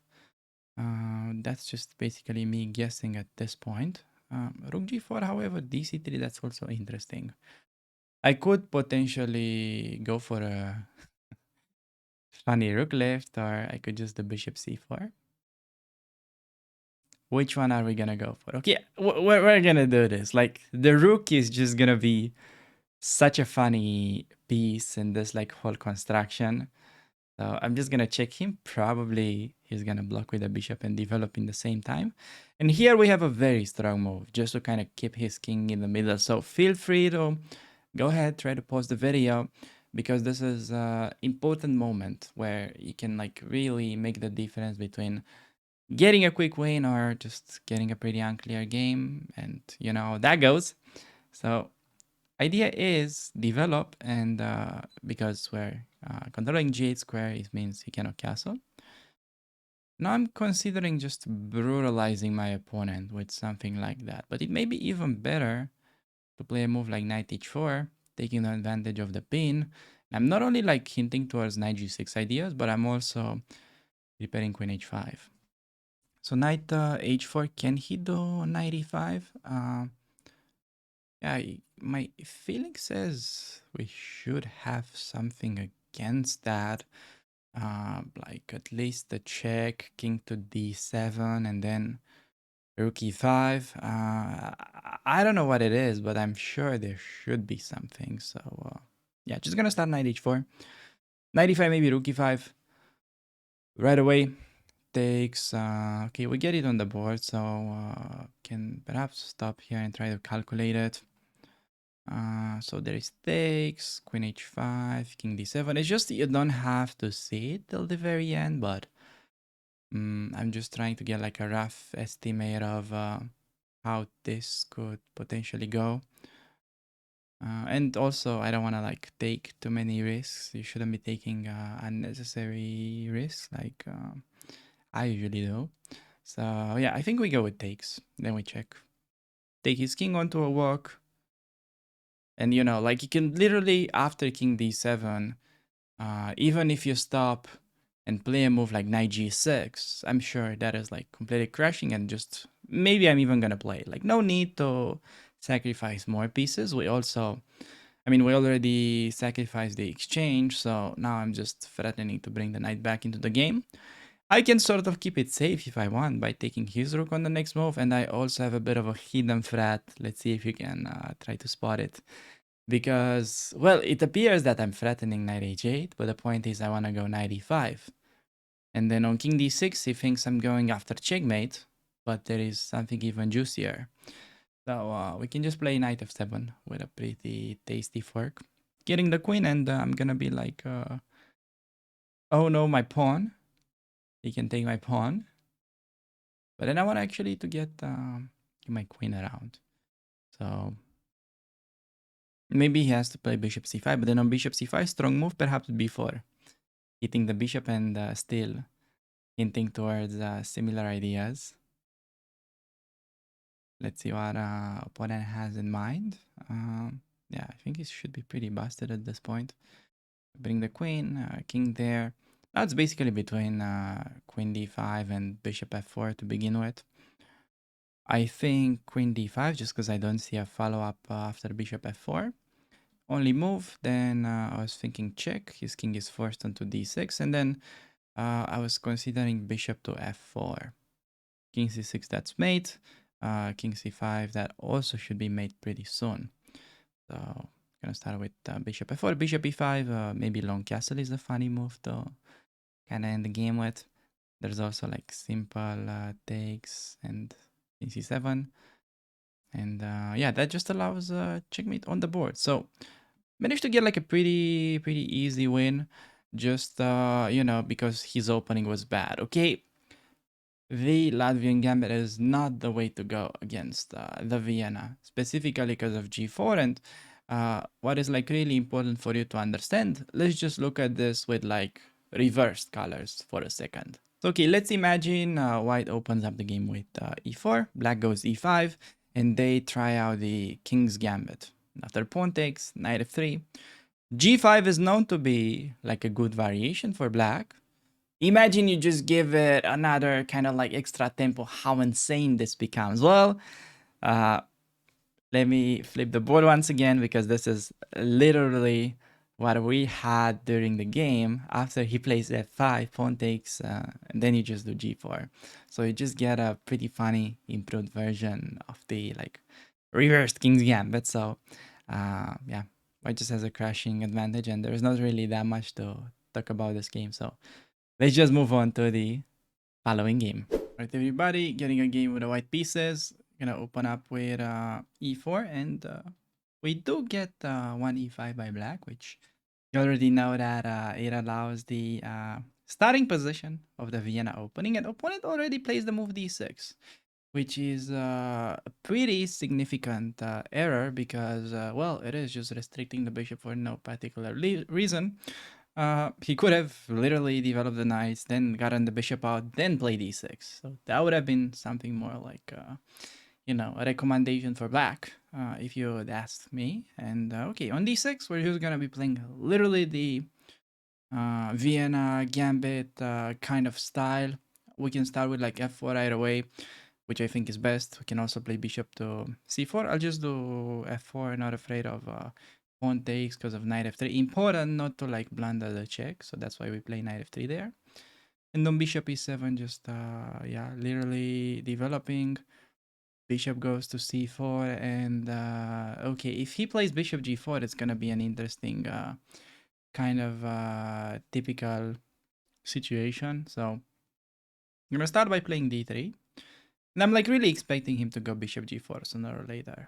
that's just basically me guessing at this point. Rook g4, however, dc3, that's also interesting. I could potentially go for a funny rook left, or I could just do bishop c4. Which one are we gonna go for? Okay, we're gonna do this. Like, the rook is just gonna be such a funny piece in this like whole construction. So I'm just gonna check him. Probably he's gonna block with a bishop and develop in the same time. And here we have a very strong move just to kind of keep his king in the middle. So feel free to go ahead, try to pause the video, because this is an important moment where you can like really make the difference between getting a quick win or just getting a pretty unclear game. And you know how that goes. So idea is develop, and because we're controlling g8 square, it means he cannot castle. Now I'm considering just brutalizing my opponent with something like that, but it may be even better to play a move like knight h4, taking advantage of the pin. I'm not only like hinting towards knight g6 ideas, but I'm also preparing queen h5. So knight h4, can he do knight e5? Yeah, my feeling says we should have something against that. Like at least the check, king to d7, and then rook e5. I don't know what it is, but I'm sure there should be something. So yeah, just gonna start knight h4. Knight e5, maybe rook e5. Right away, takes... okay, we get it on the board, so can perhaps stop here and try to calculate it. So there is takes, queen h5, king d7. It's just you don't have to see it till the very end, but I'm just trying to get like a rough estimate of how this could potentially go. And also, I don't want to like take too many risks. You shouldn't be taking unnecessary risks like I usually do. So yeah, I think we go with takes. Then we check. Take his king onto a walk. And you know, like you can literally, after king d7, even if you stop and play a move like knight g6, I'm sure that is like completely crashing, and just maybe I'm even gonna play. Like, no need to sacrifice more pieces. We also, I mean, we already sacrificed the exchange, so now I'm just threatening to bring the knight back into the game. I can sort of keep it safe if I want by taking his rook on the next move, and I also have a bit of a hidden threat. Let's see if you can try to spot it. Because, well, it appears that I'm threatening knight h8, but the point is I want to go knight e5. And then on king d6, he thinks I'm going after checkmate, but there is something even juicier. So we can just play knight f7 with a pretty tasty fork. Getting the queen, and I'm gonna be like, oh no, my pawn. He can take my pawn. But then I want actually to get my queen around. So maybe he has to play bishop c5, but then on bishop c5, strong move, perhaps b4. Hitting the bishop and still hinting towards similar ideas. Let's see what opponent has in mind. Yeah, I think he should be pretty busted at this point. Bring the queen, king there. That's basically between queen d5 and bishop f4 to begin with. I think queen d5 just because I don't see a follow-up after bishop f4. Only move, then I was thinking check. His king is forced onto d6, and then I was considering bishop to f4. King c6, that's mate. King c5, that also should be mate pretty soon. So gonna start with bishop f4, bishop e5. Maybe long castle is a funny move to kind of end the game with. There's also like simple takes and king c7. And yeah, that just allows checkmate on the board. So managed to get like a pretty easy win, just you know, because his opening was bad. Okay, the Latvian gambit is not the way to go against the Vienna, specifically because of g4. And what is like really important for you to understand, let's just look at this with like reversed colors for a second. So, okay, let's imagine white opens up the game with e4, black goes e5, and they try out the king's gambit. After pawn takes, knight f3. g5 is known to be like a good variation for black. Imagine you just give it another kind of like extra tempo, how insane this becomes. Well, uh, let me flip the board once again because this is literally what we had during the game. After he plays f5, pawn takes, and then you just do g4. So you just get a pretty funny improved version of the like reversed king's gambit. So yeah, white just has a crashing advantage, and there's not really that much to talk about this game. So let's just move on to the following game. Right, everybody, getting a game with the white pieces. Gonna open up with e4, and we do get one e5 by black, which you already know that it allows the starting position of the Vienna opening, and opponent already plays the move d6, which is a pretty significant error because, well, it is just restricting the bishop for no particular reason. He could have literally developed the knights, then gotten the bishop out, then play d6. So that would have been something more like, you know, a recommendation for black, if you would ask me. And okay, on d6, we're just gonna be playing literally the Vienna gambit kind of style. We can start with like f4 right away, which I think is best. We can also play bishop to c4. I'll just do f4, not afraid of pawn takes because of knight f3. Important not to like blunder the check, so that's why we play knight f3 there. And then bishop e7, just yeah, literally developing. Bishop goes to c4, and okay, if he plays bishop g4, it's gonna be an interesting kind of typical situation. So I'm gonna start by playing d3. And I'm like really expecting him to go bishop g4 sooner or later.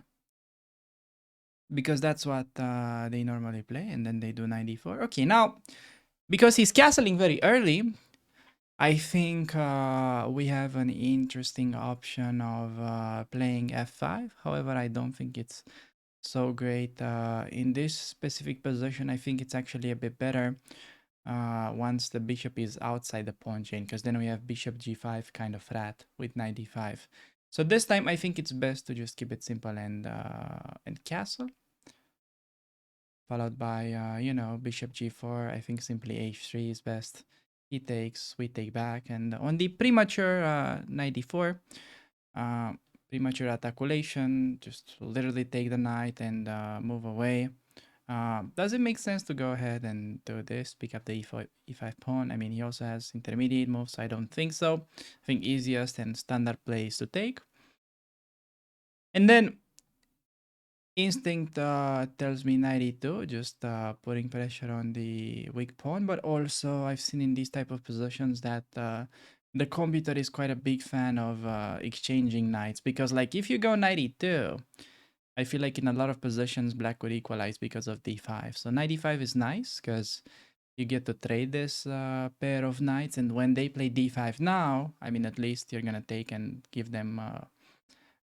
Because that's what they normally play, and then they do knight d4. Okay, now, because he's castling very early, I think we have an interesting option of playing f5. However, I don't think it's so great. In this specific position, I think it's actually a bit better once the bishop is outside the pawn chain, because then we have bishop g5 kind of rat with knight d5. So this time I think it's best to just keep it simple and castle, followed by you know, bishop g4. I think simply h3 is best. He takes, we take back, and on the premature knight d4, premature attaculation, just literally take the knight and move away. Does it make sense to go ahead and do this, pick up the e5 pawn? I mean, he also has intermediate moves, so I don't think so. I think easiest and standard play is to take. And then instinct tells me knight e2, just putting pressure on the weak pawn. But also I've seen in these type of positions that the computer is quite a big fan of exchanging knights, because like if you go knight e2, I feel like in a lot of positions, black would equalize because of d5. So knight e5 is nice because you get to trade this pair of knights. And when they play d5 now, I mean, at least you're going to take and give them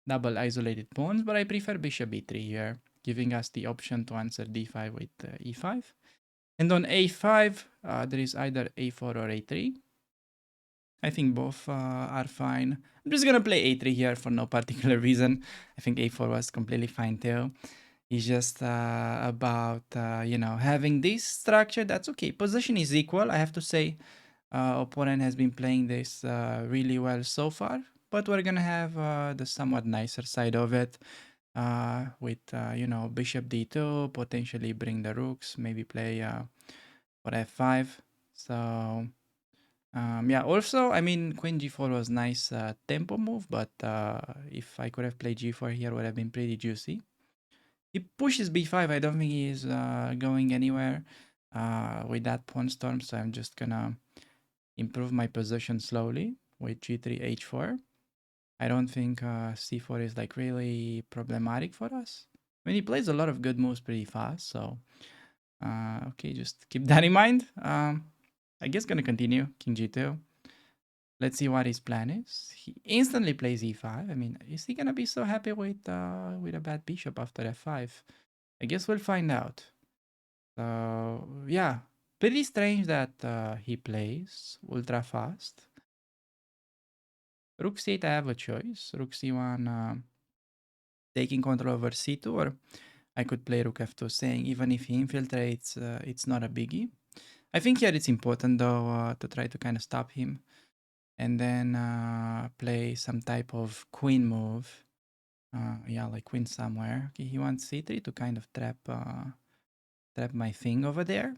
double isolated pawns. But I prefer bishop b3 here, giving us the option to answer d5 with e5. And on a5, there is either a4 or a3. I think both are fine. I'm just gonna play a3 here for no particular reason. I think a4 was completely fine too. It's just about, having this structure. That's okay. Position is equal. I have to say, opponent has been playing this really well so far. But we're gonna have the somewhat nicer side of it with, bishop d2, potentially bring the rooks, maybe play for f5. So, yeah, also, I mean, queen g4 was nice tempo move, but if I could have played g4 here, would have been pretty juicy. He pushes b5. I don't think he's going anywhere with that pawn storm, so I'm just gonna improve my position slowly with g3, h4. I don't think c4 is like really problematic for us. I mean, he plays a lot of good moves pretty fast, so okay, just keep that in mind. I guess gonna continue king g2. Let's see what his plan is. He instantly plays e5. I mean, is he gonna be so happy with a bad bishop after f5? I guess we'll find out. So yeah, pretty strange that he plays ultra fast. Rook c8, I have a choice. Rook c1, taking control over c2, or I could play rook f2, saying even if he infiltrates, it's not a biggie. I think here it's important though to try to kind of stop him, and then play some type of queen move. Yeah, like queen somewhere. Okay, he wants c3 to kind of trap my thing over there.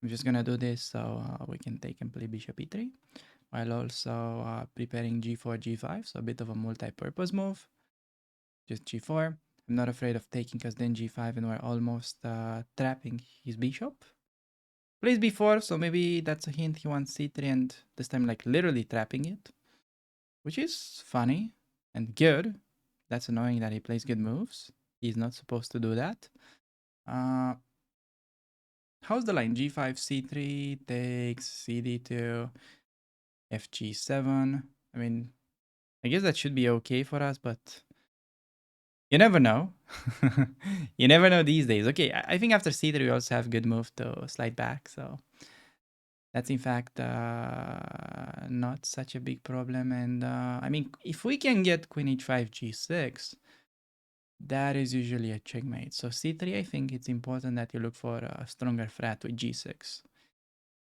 I'm just gonna do this so we can take and play bishop e3, while also preparing g4, g5, so a bit of a multi-purpose move. Just g4. I'm not afraid of taking because then g5 and we're almost trapping his bishop. Plays b4, so maybe that's a hint he wants c3 and this time like literally trapping it, which is funny and good. That's annoying that he plays good moves. He's not supposed to do that. How's the line? g5, c3, takes, cd2, fg7. I mean, I guess that should be okay for us, but you never know. You never know these days. Okay, I think after c3 we also have good move to slide back, so that's in fact not such a big problem. And I mean, if we can get queen h5, g6, that is usually a checkmate. So c3, I think it's important that you look for a stronger threat with g6.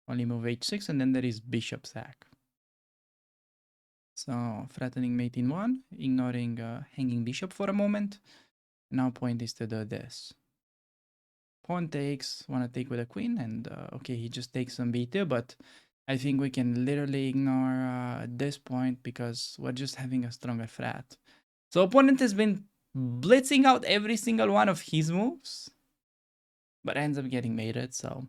Only move h6, and then there is bishop sack. So threatening mate in 1, ignoring hanging bishop for a moment. Now point is to do this. Pawn takes, wanna take with a queen, and okay, he just takes on b2, but I think we can literally ignore this point because we're just having a stronger threat. So opponent has been blitzing out every single one of his moves, but ends up getting mated, so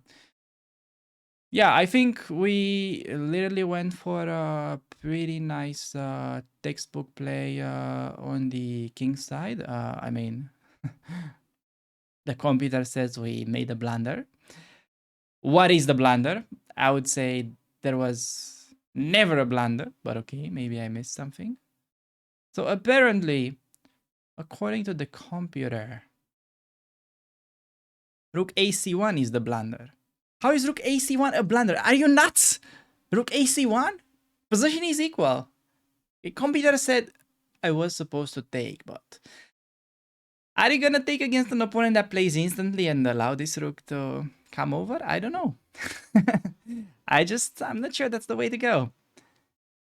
yeah, I think we literally went for a pretty nice textbook play on the king side. I mean, the computer says we made a blunder. What is the blunder? I would say there was never a blunder, but okay, maybe I missed something. So apparently, according to the computer, rook ac1 is the blunder. How is rook ac1 a blunder? Are you nuts? Rook ac1? Position is equal. The computer said I was supposed to take, but are you gonna take against an opponent that plays instantly and allow this rook to come over? I don't know. I'm not sure that's the way to go.